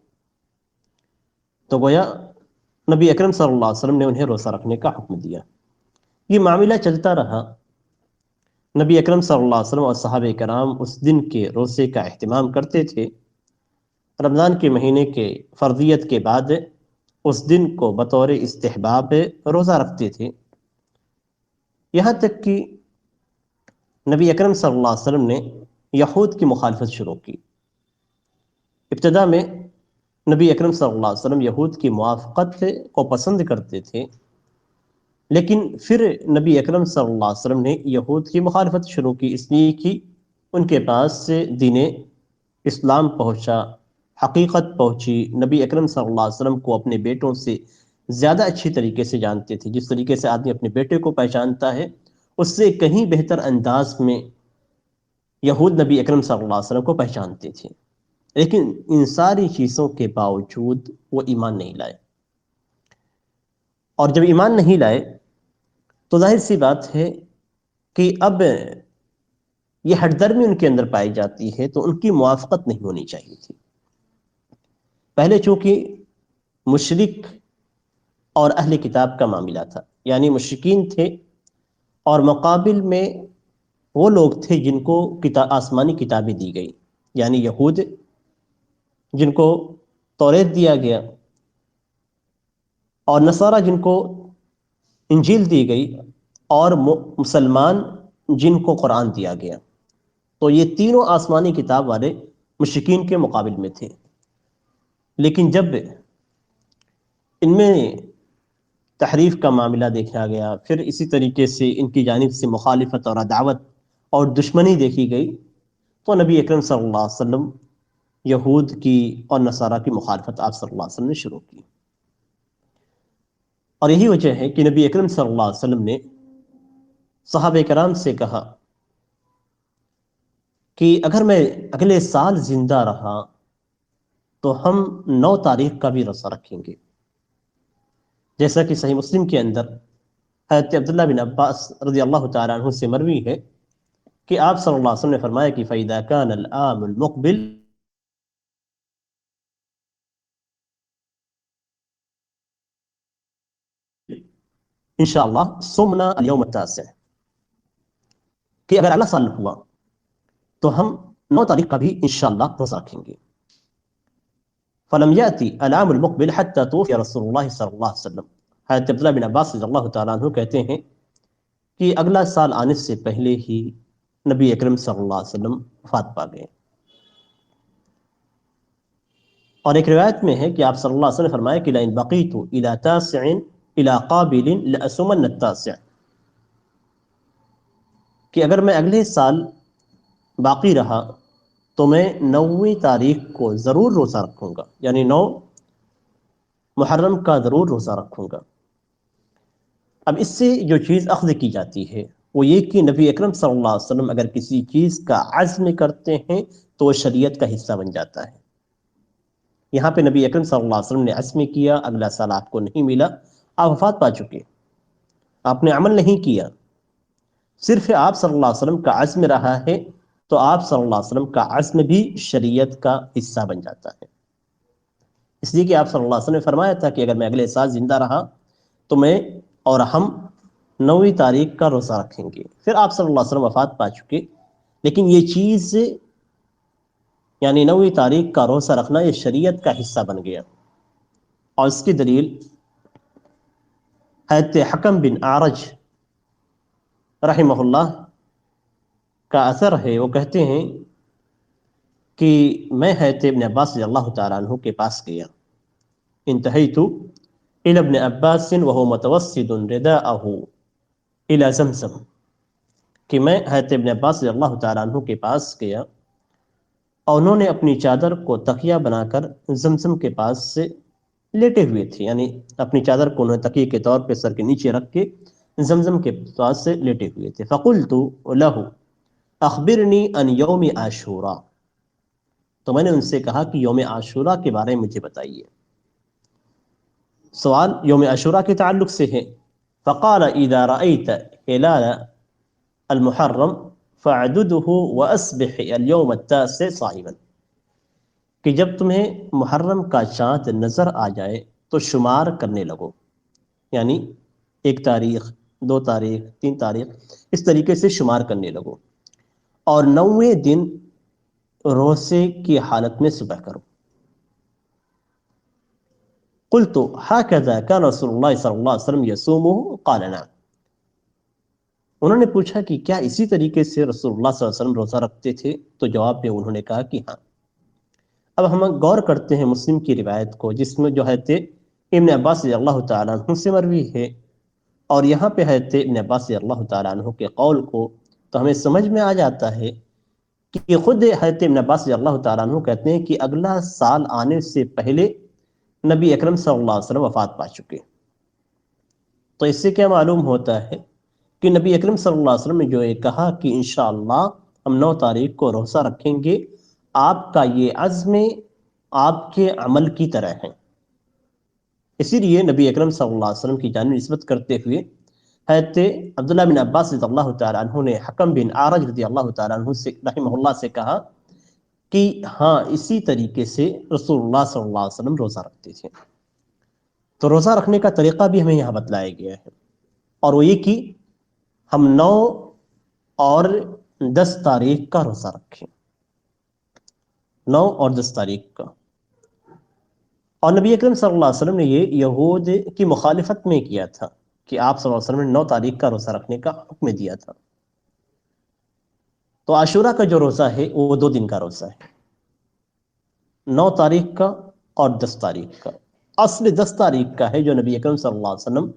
تو گویا نبی اکرم صلی اللہ علیہ وسلم نے انہیں روزہ رکھنے کا حکم دیا۔ یہ معاملہ چلتا رہا، نبی اکرم صلی اللہ علیہ وسلم اور صحابہ کرام اس دن کے روزے کا اہتمام کرتے تھے، رمضان کے مہینے کے فرضیت کے بعد اس دن کو بطور استحباب روزہ رکھتے تھے، یہاں تک کہ نبی اکرم صلی اللہ علیہ وسلم نے یہود کی مخالفت شروع کی۔ ابتدا میں نبی اکرم صلی اللہ علیہ وسلم یہود کی موافقت کو پسند کرتے تھے، لیکن پھر نبی اکرم صلی اللہ علیہ وسلم نے یہود کی مخالفت شروع کی، اس لیے کہ ان کے پاس دین اسلام پہنچا، حقیقت پہنچی، نبی اکرم صلی اللہ علیہ وسلم کو اپنے بیٹوں سے زیادہ اچھی طریقے سے جانتے تھے۔ جس طریقے سے آدمی اپنے بیٹے کو پہچانتا ہے، اس سے کہیں بہتر انداز میں یہود نبی اکرم صلی اللہ علیہ وسلم کو پہچانتے تھے، لیکن ان ساری چیزوں کے باوجود وہ ایمان نہیں لائے، اور جب ایمان نہیں لائے تو ظاہر سی بات ہے کہ اب یہ ہٹ درمی ان کے اندر پائی جاتی ہے، تو ان کی موافقت نہیں ہونی چاہیے تھی۔ پہلے چونکہ مشرک اور اہل کتاب کا معاملہ تھا، یعنی مشرکین تھے اور مقابل میں وہ لوگ تھے جن کو آسمانی کتابیں دی گئی، یعنی یہود جن کو توریت دیا گیا، اور نصارہ جن کو انجیل دی گئی، اور مسلمان جن کو قرآن دیا گیا، تو یہ تینوں آسمانی کتاب والے مشرکین کے مقابل میں تھے۔ لیکن جب ان میں تحریف کا معاملہ دیکھا گیا، پھر اسی طریقے سے ان کی جانب سے مخالفت اور عداوت اور دشمنی دیکھی گئی، تو نبی اکرم صلی اللہ علیہ وسلم یہود کی اور نصارہ کی مخالفت آپ صلی اللہ علیہ وسلم نے شروع کی۔ اور یہی وجہ ہے کہ نبی اکرم صلی اللہ علیہ وسلم نے صحابہ کرام سے کہا کہ اگر میں اگلے سال زندہ رہا تو ہم 9 تاریخ کا بھی روزہ رکھیں گے، جیسا کہ صحیح مسلم کے اندر حضرت عبداللہ بن عباس رضی اللہ تعالیٰ عنہ سے مروی ہے کہ آپ صلی اللہ علیہ وسلم نے فرمایا کہ فَإِذَا كَانَ الْعَامُ الْمُقْبِلُ انشاءاللہ صمنا اليوم التاسع، کہ اگر اگلا سال ہوا تو ہم 9 تاریخ کا بھی انشاءاللہ روزہ رکھیں گے۔ فلم يأتي العام المقبل حتى توفي رسول اللہ صلی اللہ علیہ وسلم، حضرت عبداللہ بن عباس رضی اللہ تعالیٰ عنہ کہتے ہیں کہ اگلا سال آنے سے پہلے ہی نبی اکرم صلی اللہ علیہ وسلم وفات پا گئے۔ اور ایک روایت میں ہے کہ آپ صلی اللہ علیہ وسلم نے فرمایا کہ لئن بقیت الى تاسع الى قابل لأصومن التاسع، کہ اگر میں اگلے سال باقی رہا تو میں 9ویں تاریخ کو ضرور روزہ رکھوں گا، یعنی 9 محرم کا ضرور روزہ رکھوں گا۔ اب اس سے جو چیز اخذ کی جاتی ہے وہ یہ کہ نبی اکرم صلی اللہ علیہ وسلم اگر کسی چیز کا عزم کرتے ہیں تو وہ شریعت کا حصہ بن جاتا ہے۔ یہاں پہ نبی اکرم صلی اللہ علیہ وسلم نے عزم کیا، اگلا سال آپ کو نہیں ملا، آپ وفات پا چکے، آپ نے عمل نہیں کیا، صرف آپ صلی اللہ علیہ وسلم کا عزم رہا ہے، تو آپ صلی اللہ علیہ وسلم کا عزم بھی شریعت کا حصہ بن جاتا ہے۔ اس لیے کہ آپ صلی اللہ علیہ وسلم نے فرمایا تھا کہ اگر میں اگلے سال زندہ رہا تو میں اور ہم 9ویں تاریخ کا روزہ رکھیں گے۔ پھر آپ صلی اللہ علیہ وسلم وفات پا چکے، لیکن یہ چیز یعنی 9ویں تاریخ کا روزہ رکھنا یہ شریعت کا حصہ بن گیا۔ اور اس کی دلیل حضرت حکم بن اعرج رحمہ اللہ کا اثر ہے، وہ کہتے ہیں کہ میں حضرت ابن عباس رضی اللہ تعالیٰ عنہ کے پاس گیا، انتہیت الى ابن عباس وهو متوسد رداءه الى زمزم، کہ میں حضرت ابن عباس رضی اللہ تعالیٰ عنہ کے پاس گیا اور انہوں نے اپنی چادر کو تکیہ بنا کر زمزم کے پاس سے لیٹے ہوئے تھے، یعنی اپنی چادر کو انہوں نے تکیے کے طور پہ سر کے نیچے رکھ کے زمزم کے پاس سے لیٹے ہوئے تھے۔ فقلت له اخبرنی عن یوم عاشوراء، تو میں نے ان سے کہا کہ یوم عاشوراء کے بارے میں مجھے بتائیے۔ سوال یوم عاشوراء کے تعلق سے ہے۔ فقال اذا رأيت هلال المحرم فاعدده واسبح اليوم التاسع صائما، کہ جب تمہیں محرم کا چاند نظر آ جائے تو شمار کرنے لگو، یعنی 1 تاریخ 2 تاریخ 3 تاریخ اس طریقے سے شمار کرنے لگو، اور 9ویں دن روزے کی حالت میں صبح کرو۔ قلت هكذا كان رسول اللہ صلی اللہ علیہ وسلم يصومه قال نعم، انہوں نے پوچھا کہ کیا اسی طریقے سے رسول اللہ صلی اللہ علیہ وسلم روزہ رکھتے تھے؟ تو جواب میں انہوں نے کہا کہ ہاں۔ اب ہم غور کرتے ہیں مسلم کی روایت کو، جس میں جو حضرت ابن عباس رضی اللہ تعالیٰ عنہ سے مروی ہے، اور یہاں پہ حضرت ابن عباس رضی اللہ تعالیٰ عنہ کے قول کو تو ہمیں سمجھ میں آ جاتا ہے کہ خود حضرت ابن عباس رضی اللہ تعالیٰ عنہ کہتے ہیں کہ اگلا سال آنے سے پہلے نبی اکرم صلی اللہ علیہ وسلم وفات پا چکے۔ تو اس سے کیا معلوم ہوتا ہے کہ نبی اکرم صلی اللہ علیہ وسلم نے جو یہ کہا کہ انشاءاللہ ہم 9 تاریخ کو روزہ رکھیں گے، آپ کا یہ عزم آپ کے عمل کی طرح ہے۔ اسی لیے نبی اکرم صلی اللہ علیہ وسلم کی جانب نسبت کرتے ہوئے حضرت عبداللہ بن عباس رضی اللہ تعالیٰ عنہ نے حکم بن اعرج رضی اللہ تعالیٰ عنہ سے رحمہ اللہ سے کہا کہ ہاں اسی طریقے سے رسول اللہ صلی اللہ علیہ وسلم روزہ رکھتے تھے۔ تو روزہ رکھنے کا طریقہ بھی ہمیں یہاں بتلایا گیا ہے، اور وہ یہ کہ ہم 9 اور 10 تاریخ کا روزہ رکھیں، 9 اور 10 تاریخ کا۔ اور نبی اکرم صلی اللہ علیہ وسلم نے یہ یہود کی مخالفت میں کیا تھا کہ آپ صلی اللہ علیہ وسلم نے 9 تاریخ کا روزہ رکھنے کا حکم دیا تھا. تو عاشورہ کا جو روزہ ہے وہ 2 دن کا روزہ ہے، 9 تاریخ کا اور 10 تاریخ کا. اصل 10 تاریخ کا ہے جو نبی اکرم صلی اللہ علیہ وسلم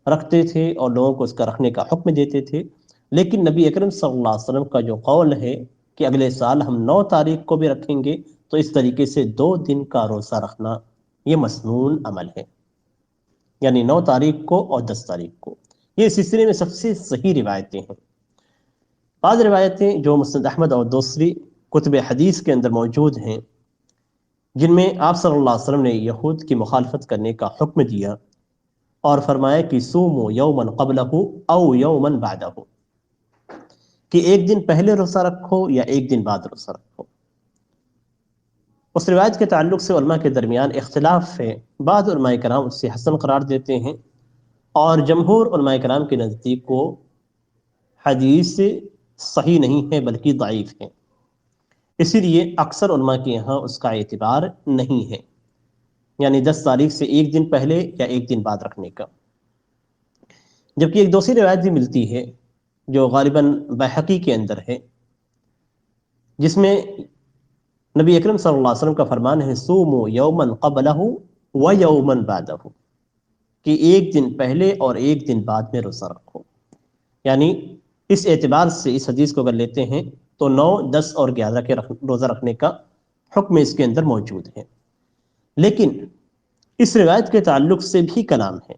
رکھتے تھے اور لوگوں کو اس کا رکھنے کا حکم دیتے تھے. لیکن نبی اکرم صلی اللہ علیہ وسلم کا جو قول ہے کہ اگلے سال ہم 9 تاریخ کو بھی رکھیں گے، تو اس طریقے سے 2 دن کا روزہ رکھنا یہ مسنون عمل ہے، یعنی 9 تاریخ کو اور 10 تاریخ کو. یہ اس سلسلے میں سب سے صحیح روایتیں ہیں. بعض روایتیں جو مسند احمد اور دوسری کتب حدیث کے اندر موجود ہیں، جن میں آپ صلی اللہ علیہ وسلم نے یہود کی مخالفت کرنے کا حکم دیا اور فرمایا کہ سومو یومن قبلہ او یومن بعدہ، کہ ایک دن پہلے روزہ رکھو یا ایک دن بعد روزہ رکھو. اس روایت کے تعلق سے علماء کے درمیان اختلاف ہے. بعض علماء کرام اسے حسن قرار دیتے ہیں اور جمہور علماء کرام کے نزدیک کو حدیث صحیح نہیں ہے بلکہ ضعیف ہے. اسی لیے اکثر علماء کے یہاں اس کا اعتبار نہیں ہے، یعنی 10 تاریخ سے ایک دن پہلے یا ایک دن بعد رکھنے کا. جبکہ ایک دوسری روایت بھی ملتی ہے جو غالباً بیہقی کے اندر ہے، جس میں نبی اکرم صلی اللہ علیہ وسلم کا فرمان ہے سومو یومن قبلہ و یومن بعدہ، کہ ایک دن پہلے اور ایک دن بعد میں روزہ رکھو. یعنی اس اعتبار سے اس حدیث کو اگر لیتے ہیں تو 9، 10 اور 11 کے روزہ رکھنے کا حکم اس کے اندر موجود ہے. لیکن اس روایت کے تعلق سے بھی کلام ہے،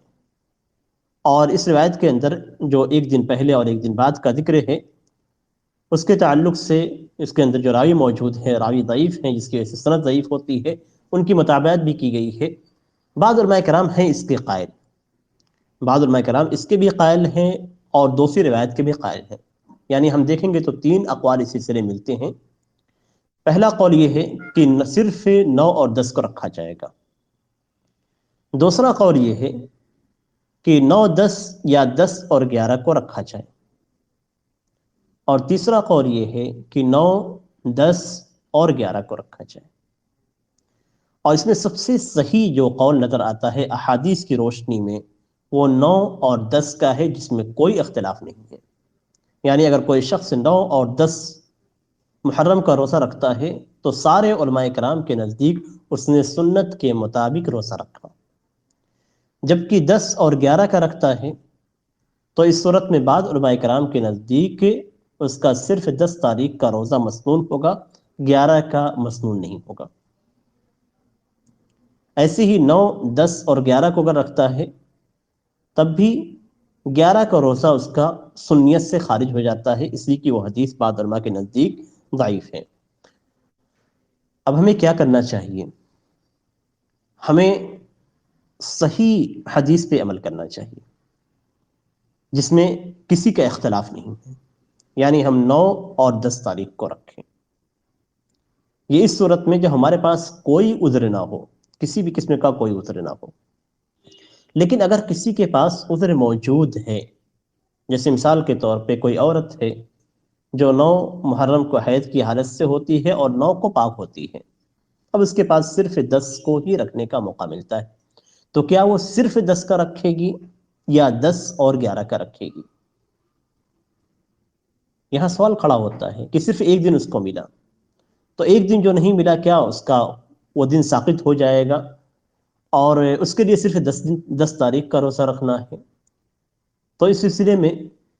اور اس روایت کے اندر جو ایک دن پہلے اور ایک دن بعد کا ذکر ہے اس کے تعلق سے اس کے اندر جو راوی موجود ہے راوی ضعیف ہیں، جس کی وجہ سے سند ضعیف ہوتی ہے. ان کی متابعت بھی کی گئی ہے. بعض علماء کرام ہیں اس کے قائل، بعض علماء کرام اس کے بھی قائل ہیں اور دوسری روایت کے بھی قائل ہیں. یعنی ہم دیکھیں گے تو 3 اقوال اس سلسلے ملتے ہیں. پہلا قول یہ ہے کہ صرف 9 اور 10 کو رکھا جائے گا. دوسرا قول یہ ہے کہ 9، 10 یا 10 اور 11 کو رکھا جائے. اور تیسرا قول یہ ہے کہ 9، 10 اور 11 کو رکھا جائے. اور اس میں سب سے صحیح جو قول نظر آتا ہے احادیث کی روشنی میں وہ 9 اور 10 کا ہے، جس میں کوئی اختلاف نہیں ہے. یعنی اگر کوئی شخص 9 اور 10 محرم کا روزہ رکھتا ہے تو سارے علماء کرام کے نزدیک اس نے سنت کے مطابق روزہ رکھا. جبکہ 10 اور 11 کا رکھتا ہے تو اس صورت میں بعض علماء کرام کے نزدیک اس کا صرف 10 تاریخ کا روزہ مسنون ہوگا، 11 کا مسنون نہیں ہوگا. ایسے ہی 9، 10 اور 11 کو اگر رکھتا ہے تب بھی 11 کا روزہ اس کا سنیت سے خارج ہو جاتا ہے، اس لیے کہ وہ حدیث بعض علماء کے نزدیک ضعیف ہے. اب ہمیں کیا کرنا چاہیے؟ ہمیں صحیح حدیث پہ عمل کرنا چاہیے جس میں کسی کا اختلاف نہیں ہے. یعنی ہم 9 اور 10 تاریخ کو رکھیں. یہ اس صورت میں جب ہمارے پاس کوئی عذر نہ ہو، کسی بھی قسم کا کوئی عذر نہ ہو. لیکن اگر کسی کے پاس عذر موجود ہے، جیسے مثال کے طور پہ کوئی عورت ہے جو 9 محرم کو حیض کی حالت سے ہوتی ہے اور 9 کو پاک ہوتی ہے، اب اس کے پاس صرف 10 کو ہی رکھنے کا موقع ملتا ہے، تو کیا وہ صرف 10 کا رکھے گی یا 10 اور 11 کا رکھے گی؟ یہاں سوال کھڑا ہوتا ہے کہ صرف ایک دن اس کو ملا، تو ایک دن جو نہیں ملا کیا اس کا وہ دن ساقط ہو جائے گا اور اس کے لیے صرف 10 تاریخ کا روزہ رکھنا ہے؟ تو اس سلسلے میں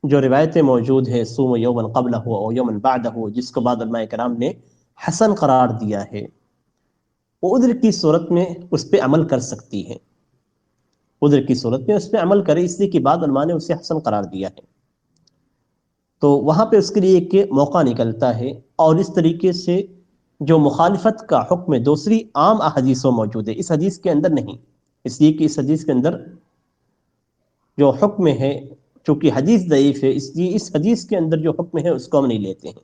جو روایتیں موجود ہیں سوم یومن قبلہ اور یومن بعدہ، جس کو بعض علماء کرام نے حسن قرار دیا ہے، وہ عذر کی صورت میں اس پہ عمل کر سکتی ہے. عذر کی صورت میں اس پہ عمل کرے، اس لیے کہ بعض علماء نے اسے حسن قرار دیا ہے، تو وہاں پہ اس کے لیے ایک موقع نکلتا ہے. اور اس طریقے سے جو مخالفت کا حکم دوسری عام احادیثوں موجود ہے، اس حدیث کے اندر نہیں، اس لیے کہ اس حدیث کے اندر جو حکم ہے چونکہ حدیث ضعیف ہے، اس لیے اس حدیث کے اندر جو حکم ہے اس کو ہم نہیں لیتے ہیں.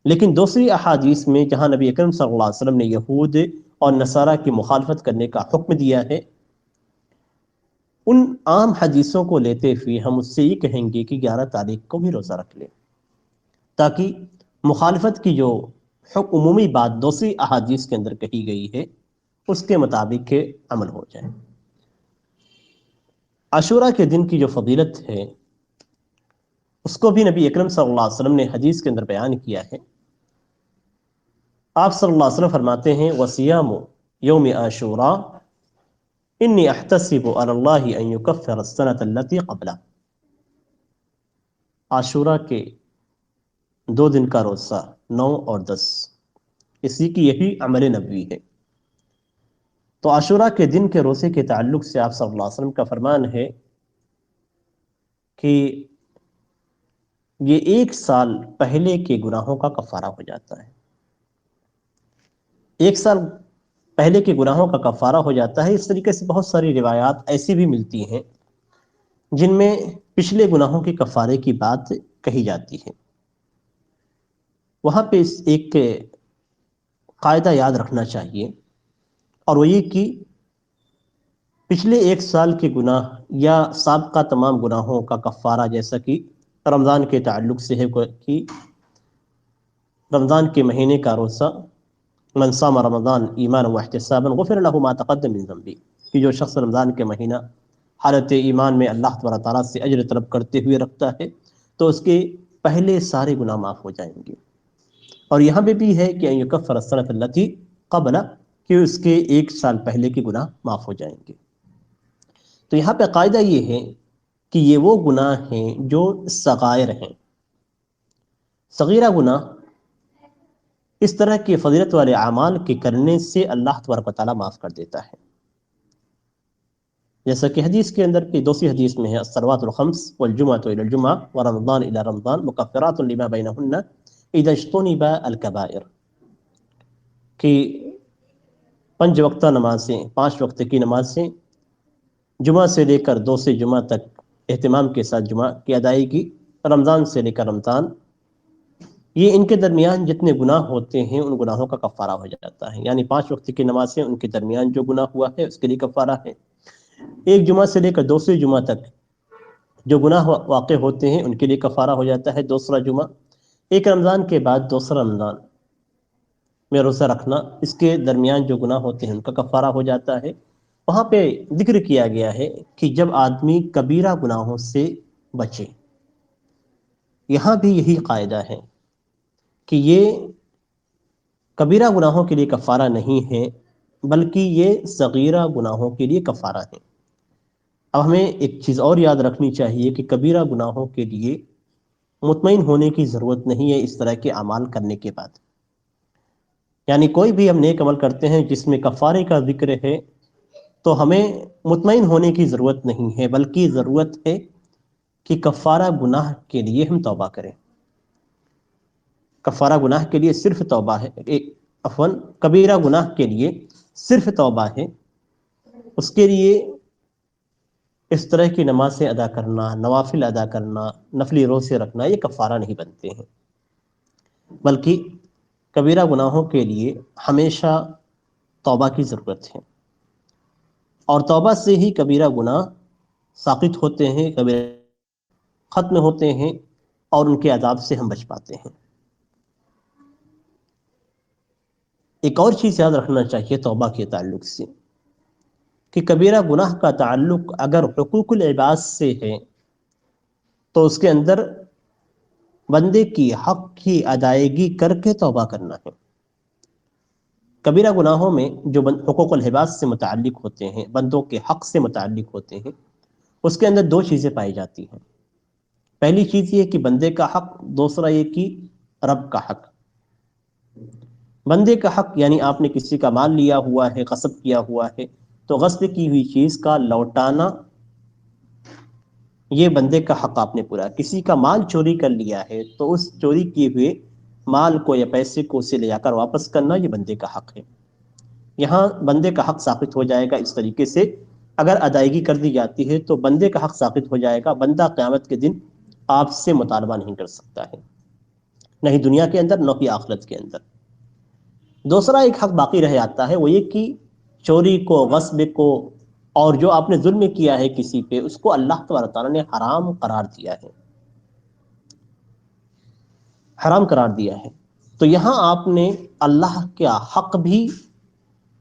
لیکن دوسری احادیث میں جہاں نبی اکرم صلی اللہ علیہ وسلم نے یہود اور نصارہ کی مخالفت کرنے کا حکم دیا ہے، ان عام حدیثوں کو لیتے ہوئے ہم اس سے یہ کہیں گے کہ 11 تاریخ کو بھی روزہ رکھ لیں، تاکہ مخالفت کی جو عمومی بات دوسری احادیث کے اندر کہی گئی ہے اس کے مطابق کے عمل ہو جائے۔ عاشوراء کے دن کی جو فضیلت ہے اس کو بھی نبی اکرم صلی اللہ علیہ وسلم نے حدیث کے اندر بیان کیا ہے۔ آپ صلی اللہ علیہ وسلم فرماتے ہیں وَصِيَامُ يَوْمِ عَاشُورَا إِنِّي أَحْتَسِبُ عَلَى اللَّهِ أَن يُكَفِّرَ السَّنَةَ الَّتِي قَبْلَهَا۔ عاشوراء کے 2 دن کا روزہ 9 اور 10، اسی کی یہی عمل نبوی ہے۔ تو عاشوراء کے دن کے روزے کے تعلق سے آپ صلی اللہ علیہ وسلم کا فرمان ہے کہ یہ 1 سال پہلے کے گناہوں کا کفارہ ہو جاتا ہے۔ 1 سال پہلے کے گناہوں کا کفارہ ہو جاتا ہے۔ اس طریقے سے بہت ساری روایات ایسی بھی ملتی ہیں جن میں پچھلے گناہوں کے کفارے کی بات کہی جاتی ہے۔ وہاں پہ ایک قاعدہ یاد رکھنا چاہیے، اور وہ یہ کہ پچھلے 1 سال کے گناہ یا سابقہ تمام گناہوں کا کفارہ، جیسا کہ رمضان کے تعلق سے ہے کہ رمضان کے مہینے کا روزہ من صام رمضان ایمانا واحتسابا غفر له ما تقدم من ذنبه، کہ جو شخص رمضان کے مہینہ حالت ایمان میں اللہ تبارک تعالیٰ سے اجر طلب کرتے ہوئے رکھتا ہے تو اس کے پہلے سارے گناہ معاف ہو جائیں گے۔ اور یہاں پہ بھی ہے کہ ان یکفر السنۃ التی قبل، کہ اس کے 1 سال پہلے کے گناہ معاف ہو جائیں گے۔ تو یہاں پہ قاعدہ یہ ہے کہ یہ وہ گناہ ہیں جو صغائر ہیں۔ صغیرہ گناہ اس طرح کے فضیلت والے اعمال کے کرنے سے اللہ تبارک و تعالیٰ معاف کر دیتا ہے، جیسا کہ حدیث کے اندر کی دوسری حدیث میں ہے الصلوات الخمس والجمعۃ الی الجمعہ ورمضان الی رمضان مکفرات لما بینہن اذا اجتنب الکبائر، کہ 5 وقتہ نمازیں، 5 وقت کی نمازیں جمعہ سے لے کر دوسرے جمعہ تک اہتمام کے ساتھ جمعہ کی ادائیگی، رمضان سے لے کر رمضان، یہ ان کے درمیان جتنے گناہ ہوتے ہیں ان گناہوں کا کفارہ ہو جاتا ہے۔ یعنی 5 وقت کی نمازیں، ان کے درمیان جو گناہ ہوا ہے اس کے لیے کفارہ ہے۔ 1 جمعہ سے لے کر دوسرے جمعہ تک جو گناہ واقع ہوتے ہیں ان کے لیے کفارہ ہو جاتا ہے دوسرا جمعہ۔ 1 رمضان کے بعد دوسرا رمضان میں روزہ رکھنا، اس کے درمیان جو گناہ ہوتے ہیں ان کا کفارہ ہو جاتا ہے۔ وہاں پہ ذکر کیا گیا ہے کہ جب آدمی کبیرہ گناہوں سے بچے، یہاں بھی یہی قاعدہ ہے کہ یہ کبیرہ گناہوں کے لیے کفارہ نہیں ہے بلکہ یہ صغیرہ گناہوں کے لیے کفارہ ہے۔ اب ہمیں ایک چیز اور یاد رکھنی چاہیے کہ کبیرہ گناہوں کے لیے مطمئن ہونے کی ضرورت نہیں ہے اس طرح کے اعمال کرنے کے بعد۔ یعنی کوئی بھی ہم نیک عمل کرتے ہیں جس میں کفارے کا ذکر ہے تو ہمیں مطمئن ہونے کی ضرورت نہیں ہے، بلکہ ضرورت ہے کہ کفارہ گناہ کے لیے ہم توبہ کریں۔ کفارہ گناہ کے لیے صرف توبہ ہے، کبیرہ گناہ کے لیے صرف توبہ ہے۔ اس کے لیے اس طرح کی نمازیں ادا کرنا، نوافل ادا کرنا، نفلی روزے رکھنا، یہ کفارہ نہیں بنتے ہیں، بلکہ کبیرہ گناہوں کے لیے ہمیشہ توبہ کی ضرورت ہے، اور توبہ سے ہی کبیرہ گناہ ساقط ہوتے ہیں، کبیرہ ختم ہوتے ہیں، اور ان کے عذاب سے ہم بچ پاتے ہیں۔ ایک اور چیز یاد رکھنا چاہیے توبہ کے تعلق سے کہ کبیرہ گناہ کا تعلق اگر حقوق العباد سے ہے تو اس کے اندر بندے کی حق کی ادائیگی کر کے توبہ کرنا ہے۔ کبیرہ گناہوں میں جو حقوق العباد سے متعلق ہوتے ہیں، بندوں کے حق سے متعلق ہوتے ہیں، اس کے اندر 2 چیزیں پائی جاتی ہیں۔ پہلی چیز یہ کہ بندے کا حق، دوسرا یہ کہ رب کا حق۔ بندے کا حق یعنی آپ نے کسی کا مال لیا ہوا ہے، غصب کیا ہوا ہے، تو غصب کی ہوئی چیز کا لوٹانا یہ بندے کا حق آپ نے پورا۔ کسی کا مال چوری کر لیا ہے تو اس چوری کیے ہوئے مال کو یا پیسے کو اسے لے جا کر واپس کرنا یہ بندے کا حق ہے۔ یہاں بندے کا حق ثابت ہو جائے گا۔ اس طریقے سے اگر ادائیگی کر دی جاتی ہے تو بندے کا حق ثابت ہو جائے گا۔ بندہ قیامت کے دن آپ سے مطالبہ نہیں کر سکتا ہے، نہ ہی دنیا کے اندر نہ ہی آخرت کے اندر۔ دوسرا ایک حق باقی رہ جاتا ہے، وہ یہ کہ چوری کو، غصب کو، اور جو آپ نے ظلم کیا ہے کسی پہ، اس کو اللہ تبارک تعالیٰ نے حرام قرار دیا ہے، حرام قرار دیا ہے۔ تو یہاں آپ نے اللہ کا حق بھی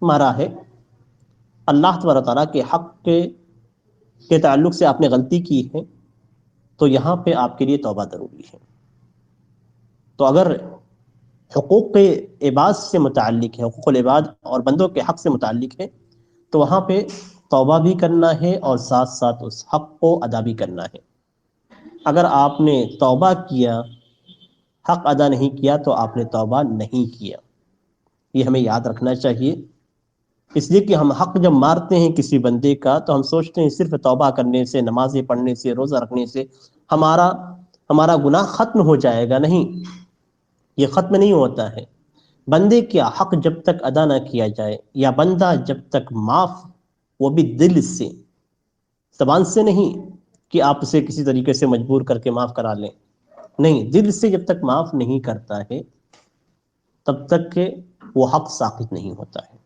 مارا ہے اللہ تبارک تعالیٰ کے حق کے تعلق سے آپ نے غلطی کی ہے تو یہاں پہ آپ کے لیے توبہ ضروری ہے۔ تو اگر حقوق عباد سے متعلق ہے، حقوق العباد اور بندوں کے حق سے متعلق ہے، تو وہاں پہ توبہ بھی کرنا ہے اور ساتھ ساتھ اس حق کو ادا بھی کرنا ہے۔ اگر آپ نے توبہ کیا، حق ادا نہیں کیا، تو آپ نے توبہ نہیں کیا، یہ ہمیں یاد رکھنا چاہیے۔ اس لیے کہ ہم حق جب مارتے ہیں کسی بندے کا تو ہم سوچتے ہیں صرف توبہ کرنے سے، نمازیں پڑھنے سے، روزہ رکھنے سے ہمارا گناہ ختم ہو جائے گا۔ نہیں، یہ ختم نہیں ہوتا ہے۔ بندے کا حق جب تک ادا نہ کیا جائے، یا بندہ جب تک معاف، وہ بھی دل سے، زبان سے نہیں کہ آپ اسے کسی طریقے سے مجبور کر کے معاف کرا لیں، نہیں، دل سے جب تک معاف نہیں کرتا ہے تب تک کہ وہ حق ساقط نہیں ہوتا ہے۔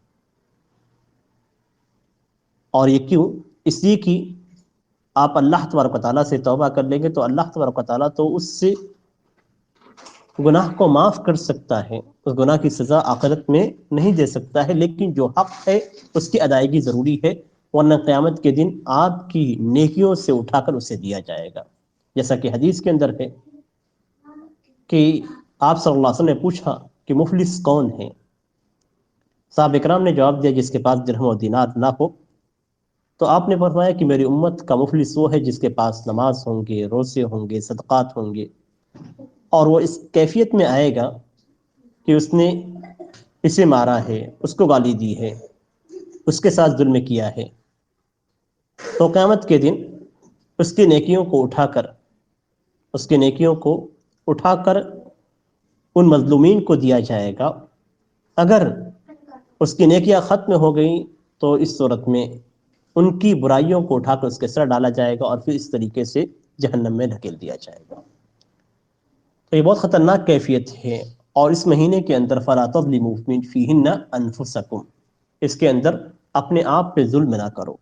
اور یہ کیوں؟ اس لیے کہ آپ اللہ تبارک و تعالیٰ سے توبہ کر لیں گے تو اللہ تبارک و تعالیٰ تو اس سے گناہ کو معاف کر سکتا ہے، اس گناہ کی سزا آخرت میں نہیں دے سکتا ہے، لیکن جو حق ہے اس کی ادائیگی ضروری ہے، ورنہ قیامت کے دن آپ کی نیکیوں سے اٹھا کر اسے دیا جائے گا۔ جیسا کہ حدیث کے اندر ہے کہ آپ صلی اللہ علیہ وسلم نے پوچھا کہ مفلس کون ہے؟ صحابہ کرام نے جواب دیا جس کے پاس درہم و دینار نہ ہو۔ تو آپ نے فرمایا کہ میری امت کا مفلس وہ ہے جس کے پاس نماز ہوں گے، روزے ہوں گے، صدقات ہوں گے، اور وہ اس کیفیت میں آئے گا کہ اس نے اسے مارا ہے، اس کو گالی دی ہے، اس کے ساتھ ظلم کیا ہے، تو قیامت کے دن اس کی نیکیوں کو اٹھا کر ان مظلومین کو دیا جائے گا۔ اگر اس کی نیکیاں ختم ہو گئیں تو اس صورت میں ان کی برائیوں کو اٹھا کر اس کے سر ڈالا جائے گا اور پھر اس طریقے سے جہنم میں دھکیل دیا جائے گا۔ تو یہ بہت خطرناک کیفیت ہے، اور اس مہینے کے اندر فَلَا تَظْلِمُوا فِيهِنَّ أَنفُسَكُمْ، اس کے اندر اپنے آپ پہ ظلم نہ کرو،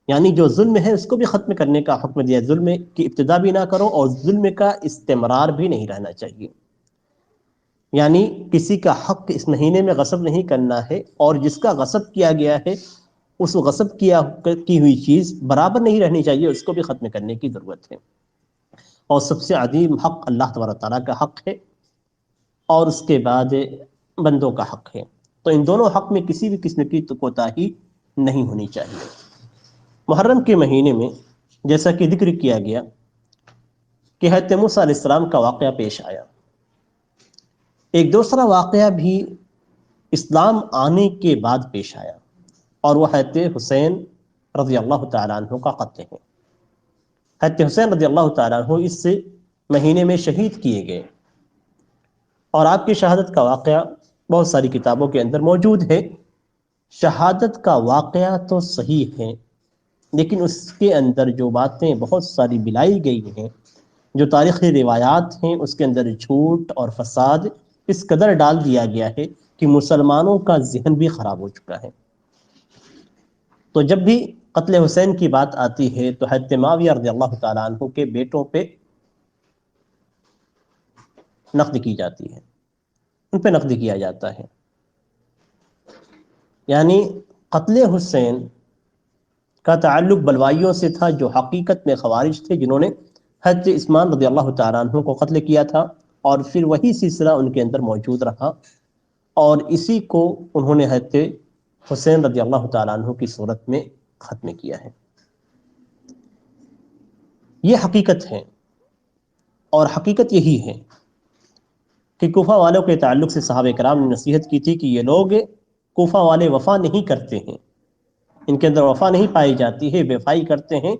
یعنی جو ظلم ہے اس کو بھی ختم کرنے کا حکم دیا، ظلم کی ابتدا بھی نہ کرو اور ظلم کا استمرار بھی نہیں رہنا چاہیے۔ یعنی کسی کا حق اس مہینے میں غصب نہیں کرنا ہے، اور جس کا غصب کیا گیا ہے اس غصب کی ہوئی چیز برابر نہیں رہنی چاہیے، اس کو بھی ختم کرنے کی ضرورت ہے۔ اور سب سے عظیم حق اللہ تبارک تعالیٰ کا حق ہے، اور اس کے بعد بندوں کا حق ہے۔ تو ان دونوں حق میں کسی بھی قسم کی کوتاہی نہیں ہونی چاہیے۔ محرم کے مہینے میں جیسا کہ ذکر کیا گیا کہ حضرت موسیٰ علیہ السلام کا واقعہ پیش آیا، ایک دوسرا واقعہ بھی اسلام آنے کے بعد پیش آیا، اور وہ حضرت حسین رضی اللہ تعالیٰ عنہ کا قتل ہے۔ حضرت حسین رضی اللہ تعالیٰ عنہ اس سے مہینے میں شہید کیے گئے، اور آپ کی شہادت کا واقعہ بہت ساری کتابوں کے اندر موجود ہے۔ شہادت کا واقعہ تو صحیح ہے، لیکن اس کے اندر جو باتیں بہت ساری ملائی گئی ہیں، جو تاریخی روایات ہیں، اس کے اندر جھوٹ اور فساد اس قدر ڈال دیا گیا ہے کہ مسلمانوں کا ذہن بھی خراب ہو چکا ہے۔ تو جب بھی قتل حسین کی بات آتی ہے تو حضرت معاویہ رضی اللہ تعالیٰ عنہ کے بیٹوں پہ نقد کی جاتی ہے، ان پہ نقد کیا جاتا ہے۔ یعنی قتل حسین کا تعلق بلوائیوں سے تھا جو حقیقت میں خوارج تھے، جنہوں نے حضرت عثمان رضی اللہ تعالیٰ عنہ کو قتل کیا تھا، اور پھر وہی سلسلہ ان کے اندر موجود رہا، اور اسی کو انہوں نے حضرت حسین رضی اللہ تعالیٰ عنہ کی صورت میں ختم کیا ہے۔ یہ حقیقت ہے، اور حقیقت یہی ہے کہ کوفہ والوں کے تعلق سے صحابہ کرام نے نصیحت کی تھی کہ یہ لوگ، کوفہ والے وفا نہیں کرتے ہیں، ان کے اندر وفا نہیں پائی جاتی ہے، بے وفائی کرتے ہیں،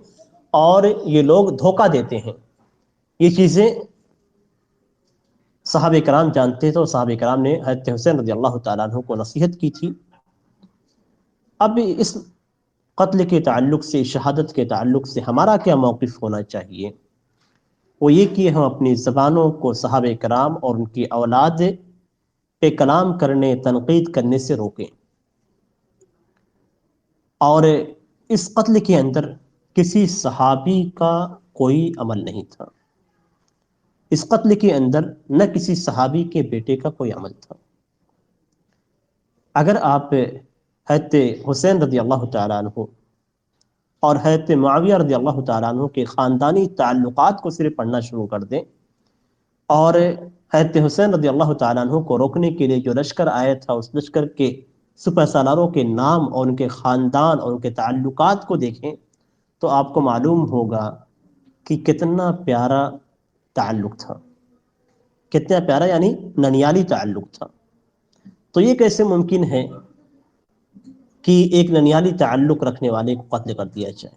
اور یہ لوگ دھوکہ دیتے ہیں۔ یہ چیزیں صحابہ کرام جانتے تھے، تو صحابہ کرام نے حضرت حسین رضی اللہ تعالیٰ عنہ کو نصیحت کی تھی۔ اب اس قتل کے تعلق سے، شہادت کے تعلق سے ہمارا کیا موقف ہونا چاہیے؟ وہ یہ کہ ہم اپنی زبانوں کو صحابہ کرام اور ان کی اولاد پہ کلام کرنے، تنقید کرنے سے روکیں۔ اور اس قتل کے اندر کسی صحابی کا کوئی عمل نہیں تھا، اس قتل کے اندر نہ کسی صحابی کے بیٹے کا کوئی عمل تھا۔ اگر آپ حضرت حسین رضی اللہ تعالیٰ عنہ اور حضرت معاویہ رضی اللہ تعالیٰ عنہ کے خاندانی تعلقات کو صرف پڑھنا شروع کر دیں، اور حضرت حسین رضی اللہ تعالیٰ عنہ کو روکنے کے لیے جو لشکر آیا تھا اس لشکر کے سپہ سالاروں کے نام اور ان کے خاندان اور ان کے تعلقات کو دیکھیں تو آپ کو معلوم ہوگا کہ کتنا پیارا تعلق تھا، کتنا پیارا یعنی ننیالی تعلق تھا۔ تو یہ کیسے ممکن ہے کہ ایک ننیالی تعلق رکھنے والے کو قتل کر دیا جائے؟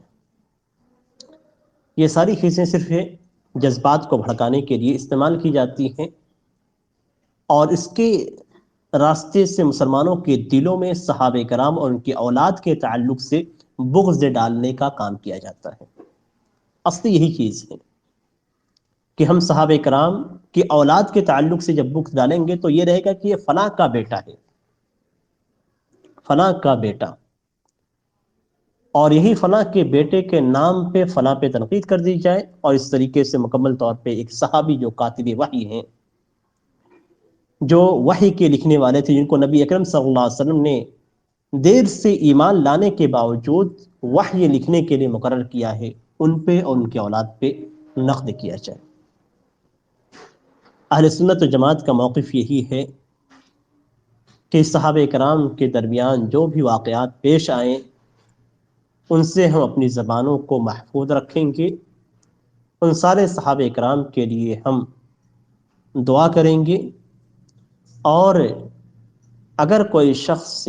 یہ ساری چیزیں صرف جذبات کو بھڑکانے کے لیے استعمال کی جاتی ہیں، اور اس کے راستے سے مسلمانوں کے دلوں میں صحابہ کرام اور ان کی اولاد کے تعلق سے بغض ڈالنے کا کام کیا جاتا ہے۔ اصلی یہی چیز ہے کہ ہم صحابہ کرام کی اولاد کے تعلق سے جب بغض ڈالیں گے تو یہ رہے گا کہ یہ فلاں کا بیٹا ہے، فلاں کا بیٹا، اور یہی فلاں کے بیٹے کے نام پہ فلاں پہ تنقید کر دی جائے، اور اس طریقے سے مکمل طور پہ ایک صحابی جو کاتب وحی ہیں، جو وحی کے لکھنے والے تھے، جن کو نبی اکرم صلی اللہ علیہ وسلم نے دیر سے ایمان لانے کے باوجود وحی لکھنے کے لیے مقرر کیا ہے، ان پہ اور ان کی اولاد پہ نقد کیا جائے۔ اہل سنت و جماعت کا موقف یہی ہے کہ صحابہ کرام کے درمیان جو بھی واقعات پیش آئیں ان سے ہم اپنی زبانوں کو محفوظ رکھیں گے، ان سارے صحابہ کرام کے لیے ہم دعا کریں گے، اور اگر کوئی شخص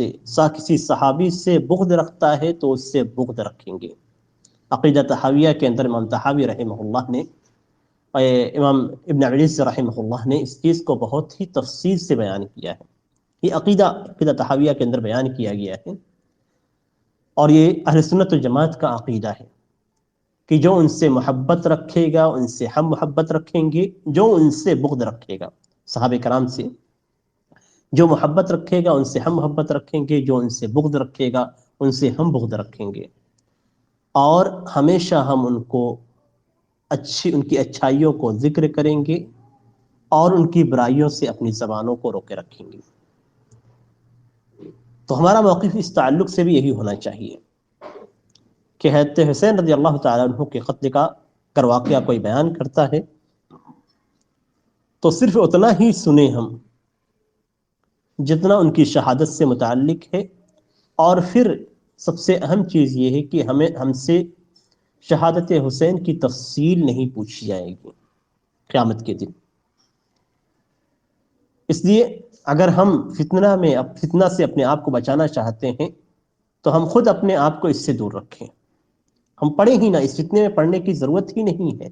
کسی صحابی سے بغض رکھتا ہے تو اس سے بغض رکھیں گے۔ عقیدہ تحاویہ کے اندر امام تحاوی رحمہ اللہ نے، امام ابن ابی العز رحمہ اللہ نے اس چیز کو بہت ہی تفصیل سے بیان کیا ہے۔ یہ عقیدہ تحاویہ کے اندر بیان کیا گیا ہے، اور یہ اہل سنت و جماعت کا عقیدہ ہے کہ جو ان سے محبت رکھے گا ان سے ہم محبت رکھیں گے، جو ان سے بغض رکھے گا، صحابہ کرام سے جو محبت رکھے گا ان سے ہم محبت رکھیں گے، جو ان سے بغض رکھے گا ان سے ہم بغض رکھیں گے، اور ہمیشہ ہم ان کی اچھائیوں کو ذکر کریں گے اور ان کی برائیوں سے اپنی زبانوں کو روکے رکھیں گے۔ تو ہمارا موقف اس تعلق سے بھی یہی ہونا چاہیے کہ حضرت حسین رضی اللہ تعالیٰ عنہ کے قتل کا اگر واقعہ کوئی بیان کرتا ہے تو صرف اتنا ہی سنیں ہم جتنا ان کی شہادت سے متعلق ہے، اور پھر سب سے اہم چیز یہ ہے کہ ہم سے شہادت حسین کی تفصیل نہیں پوچھی جائے گی قیامت کے دن۔ اس لیے اگر ہم فتنہ سے اپنے آپ کو بچانا چاہتے ہیں تو ہم خود اپنے آپ کو اس سے دور رکھیں، ہم پڑھیں ہی نہ، اس فتنے میں پڑھنے کی ضرورت ہی نہیں ہے۔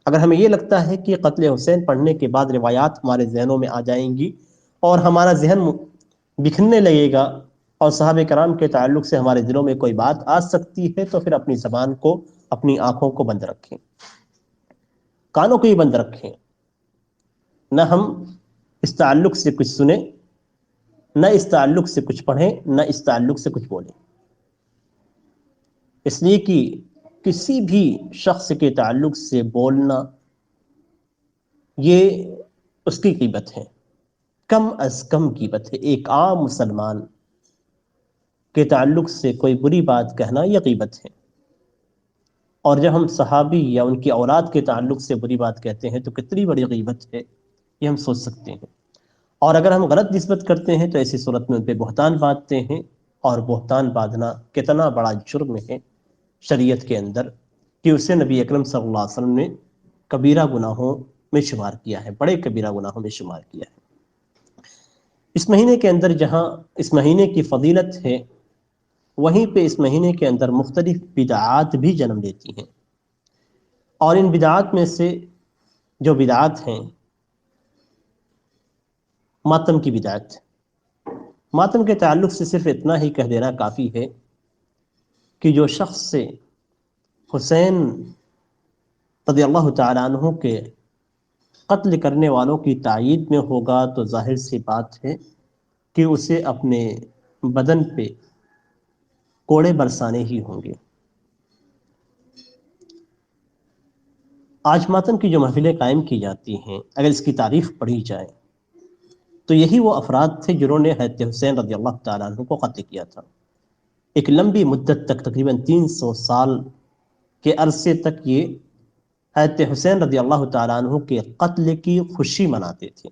اگر ہمیں یہ لگتا ہے کہ قتل حسین پڑھنے کے بعد روایات ہمارے ذہنوں میں آ جائیں گی اور ہمارا ذہن بکھرنے لگے گا اور صحابہ کرام کے تعلق سے ہمارے دلوں میں کوئی بات آ سکتی ہے، تو پھر اپنی زبان کو، اپنی آنکھوں کو بند رکھیں، کانوں کو ہی بند رکھیں، نہ ہم اس تعلق سے کچھ سنیں، نہ اس تعلق سے کچھ پڑھیں، نہ اس تعلق سے کچھ بولیں، اس لیے کہ کسی بھی شخص کے تعلق سے بولنا یہ اس کی غیبت ہے، کم از کم غیبت ہے۔ ایک عام مسلمان کے تعلق سے کوئی بری بات کہنا یہ غیبت ہے، اور جب ہم صحابی یا ان کی اولاد کے تعلق سے بری بات کہتے ہیں تو کتنی بڑی غیبت ہے یہ ہم سوچ سکتے ہیں۔ اور اگر ہم غلط نسبت کرتے ہیں تو ایسی صورت میں ان پہ بہتان باندھتے ہیں، اور بہتان باندھنا کتنا بڑا جرم ہے شریعت کے اندر کہ اسے نبی اکرم صلی اللہ علیہ وسلم نے کبیرہ گناہوں میں شمار کیا ہے، بڑے کبیرہ گناہوں میں شمار کیا ہے۔ اس مہینے کے اندر جہاں اس مہینے کی فضیلت ہے، وہیں پہ اس مہینے کے اندر مختلف بدعات بھی جنم لیتی ہیں، اور ان بدعات میں سے جو بدعات ہیں، ماتم کی بدعت۔ ماتم کے تعلق سے صرف اتنا ہی کہہ دینا کافی ہے کہ جو شخص سے حسین رضی اللہ تعالیٰ عنہ کے قتل کرنے والوں کی تائید میں ہوگا تو ظاہر سی بات ہے کہ اسے اپنے بدن پہ کوڑے برسانے ہی ہوں گے۔ آج ماتم کی جو محفلیں قائم کی جاتی ہیں، اگر اس کی تاریخ پڑھی جائے تو یہی وہ افراد تھے جنہوں نے حضرت حسین رضی اللہ تعالیٰ عنہ کو قتل کیا تھا۔ ایک لمبی مدت تک، تقریباً 300 سال کے عرصے تک، یہ حضرت حسین رضی اللہ تعالیٰ عنہ کے قتل کی خوشی مناتے تھے،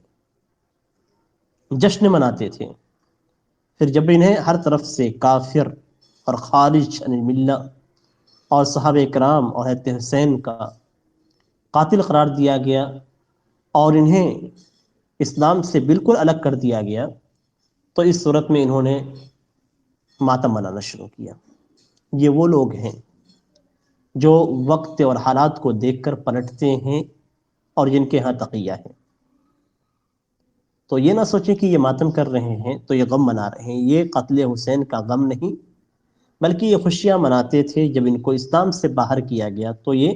جشن مناتے تھے۔ پھر جب انہیں ہر طرف سے کافر اور خارج عن الملہ اور صحابہ کرام اور حضرت حسین کا قاتل قرار دیا گیا اور انہیں اسلام سے بالکل الگ کر دیا گیا، تو اس صورت میں انہوں نے ماتم منانا شروع کیا۔ یہ وہ لوگ ہیں جو وقت اور حالات کو دیکھ کر پلٹتے ہیں اور جن کے ہاں تقیہ ہے۔ تو یہ نہ سوچیں کہ یہ ماتم کر رہے ہیں تو یہ غم منا رہے ہیں، یہ قتل حسین کا غم نہیں، بلکہ یہ خوشیاں مناتے تھے۔ جب ان کو اسلام سے باہر کیا گیا تو یہ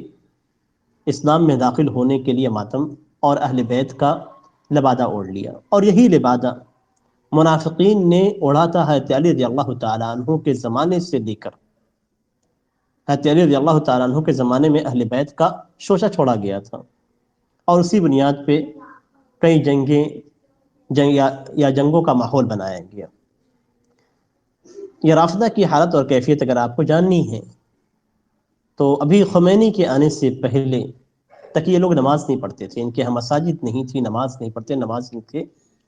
اسلام میں داخل ہونے کے لیے ماتم اور اہل بیت کا لبادہ اوڑھ لیا، اور یہی لبادہ منافقین نے اوڑھا تھا حضرت علی رضی اللہ تعالیٰ عنہ کے زمانے سے لے کر۔ حضرت علی رضی اللہ تعالیٰ عنہ کے زمانے میں اہل بیت کا شوشہ چھوڑا گیا تھا، اور اسی بنیاد پہ کئی جنگوں کا ماحول بنایا گیا۔ یہ رافضہ کی حالت اور کیفیت اگر آپ کو جاننی ہے تو ابھی خمینی کے آنے سے پہلے تک یہ لوگ نماز نہیں پڑھتے تھے، ان کے ہاں مساجد نہیں تھی، نماز نہیں پڑھتے، نماز نہیں تھے،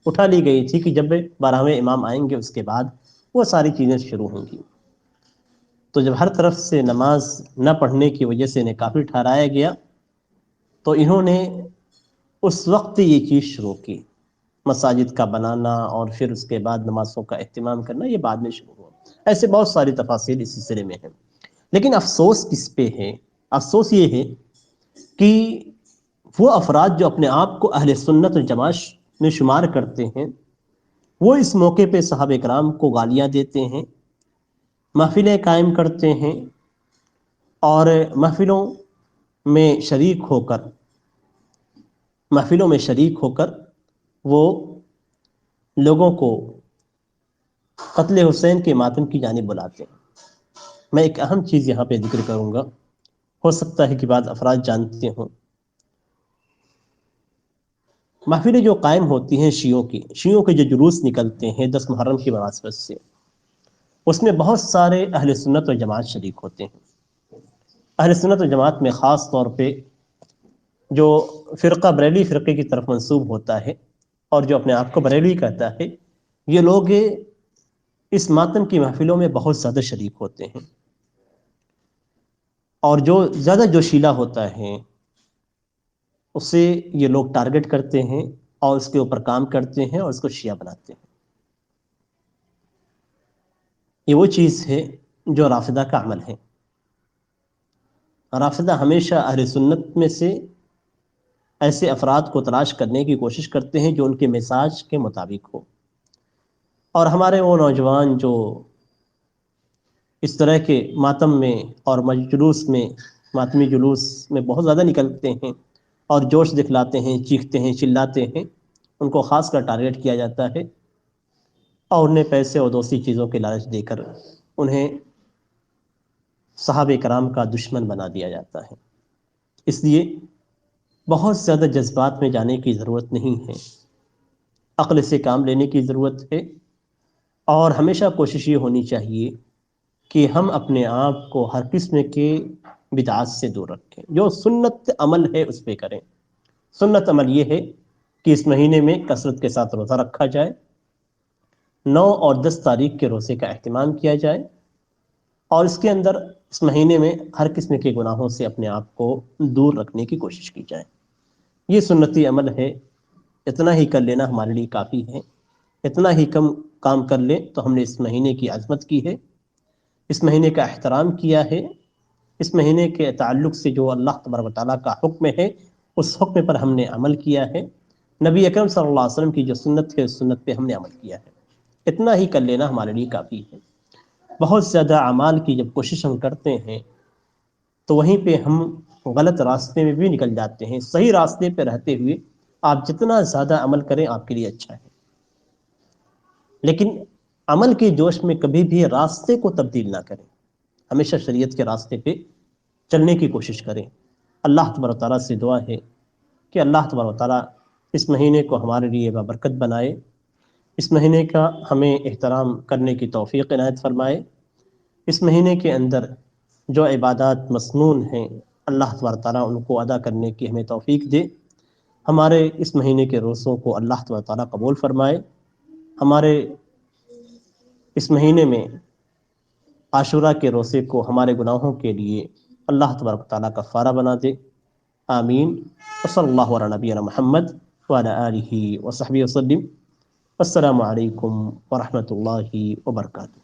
اٹھا لی گئی تھی کہ جب 12ویں امام آئیں گے اس کے بعد وہ ساری چیزیں شروع ہوں گی۔ تو جب ہر طرف سے نماز نہ پڑھنے کی وجہ سے انہیں کافر ٹھہرایا گیا تو انہوں نے اس وقت یہ چیز شروع کی، مساجد کا بنانا اور پھر اس کے بعد نمازوں کا اہتمام کرنا، یہ بعد میں شروع ہوا۔ ایسے بہت ساری تفاصیل اس سلسلے میں ہیں، لیکن افسوس کس پہ ہے؟ افسوس یہ ہے کہ وہ افراد جو اپنے آپ کو اہل سنت والجماعت میں شمار کرتے ہیں، وہ اس موقع پہ صحابہ کرام کو گالیاں دیتے ہیں، محفلیں قائم کرتے ہیں، اور محفلوں میں شریک ہو کر وہ لوگوں کو قتل حسین کے ماتم کی جانب بلاتے ہیں۔ میں ایک اہم چیز یہاں پہ ذکر کروں گا، ہو سکتا ہے کہ بعض افراد جانتے ہوں۔ محفلیں جو قائم ہوتی ہیں شیعوں کے جو جلوس نکلتے ہیں 10 محرم کی مناسبت سے، اس میں بہت سارے اہل سنت و جماعت شریک ہوتے ہیں۔ اہل سنت و جماعت میں خاص طور پہ جو فرقہ بریلوی فرقے کی طرف منسوب ہوتا ہے اور جو اپنے آپ کو بریلوی کہتا ہے، یہ لوگ اس ماتم کی محفلوں میں بہت زیادہ شریک ہوتے ہیں، اور جو زیادہ جوشیلہ ہوتا ہے اسے یہ لوگ ٹارگٹ کرتے ہیں اور اس کے اوپر کام کرتے ہیں اور اس کو شیعہ بناتے ہیں۔ یہ وہ چیز ہے جو رافضہ کا عمل ہے۔ رافضہ ہمیشہ اہل سنت میں سے ایسے افراد کو تلاش کرنے کی کوشش کرتے ہیں جو ان کے مزاج کے مطابق ہو، اور ہمارے وہ نوجوان جو اس طرح کے ماتم میں اور ماتمی جلوس میں بہت زیادہ نکلتے ہیں اور جوش دکھلاتے ہیں، چیختے ہیں، چلاتے ہیں، ان کو خاص کر ٹارگٹ کیا جاتا ہے اور انہیں پیسے اور دوسری چیزوں کے لالچ دے کر انہیں صحابہ کرام کا دشمن بنا دیا جاتا ہے۔ اس لیے بہت زیادہ جذبات میں جانے کی ضرورت نہیں ہے، عقل سے کام لینے کی ضرورت ہے، اور ہمیشہ کوشش یہ ہونی چاہیے کہ ہم اپنے آپ کو ہر قسم کے بدعات سے دور رکھیں، جو سنت عمل ہے اس پہ کریں۔ سنت عمل یہ ہے کہ اس مہینے میں کثرت کے ساتھ روزہ رکھا جائے، 9 اور 10 تاریخ کے روزے کا اہتمام کیا جائے، اور اس کے اندر اس مہینے میں ہر قسم کے گناہوں سے اپنے آپ کو دور رکھنے کی کوشش کی جائے۔ یہ سنتی عمل ہے، اتنا ہی کر لینا ہمارے لیے کافی ہے۔ اتنا ہی کم کام کر لیں تو ہم نے اس مہینے کی عظمت کی ہے، اس مہینے کا احترام کیا ہے، اس مہینے کے تعلق سے جو اللہ تبارک و تعالیٰ کا حکم ہے اس حکم پر ہم نے عمل کیا ہے، نبی اکرم صلی اللہ علیہ وسلم کی جو سنت ہے اس سنت پہ ہم نے عمل کیا ہے۔ اتنا ہی کر لینا ہمارے لیے کافی ہے۔ بہت زیادہ اعمال کی جب کوشش ہم کرتے ہیں تو وہیں پہ ہم غلط راستے میں بھی نکل جاتے ہیں۔ صحیح راستے پہ رہتے ہوئے آپ جتنا زیادہ عمل کریں آپ کے لیے اچھا ہے، لیکن عمل کے جوش میں کبھی بھی راستے کو تبدیل نہ کریں، ہمیشہ شریعت کے راستے پہ چلنے کی کوشش کریں۔ اللہ تبارک و تعالیٰ سے دعا ہے کہ اللہ تبارک و تعالیٰ اس مہینے کو ہمارے لیے بابرکت بنائے، اس مہینے کا ہمیں احترام کرنے کی توفیق عنایت فرمائے، اس مہینے کے اندر جو عبادات مسنون ہیں اللہ تبارک تعالیٰ ان کو ادا کرنے کی ہمیں توفیق دے. ہمارے اس مہینے کے روزوں کو اللہ تبارک تعالیٰ قبول فرمائے. ہمارے اس مہینے میں عاشورہ کے روزے کو ہمارے گناہوں کے لیے اللہ تبارک تعالیٰ کفارہ بنا دے. آمین. وصلی اللہ علی نبینا محمد وعلی آلہ وصحبہ وسلم. السلام علیکم ورحمۃ اللہ وبرکاتہ.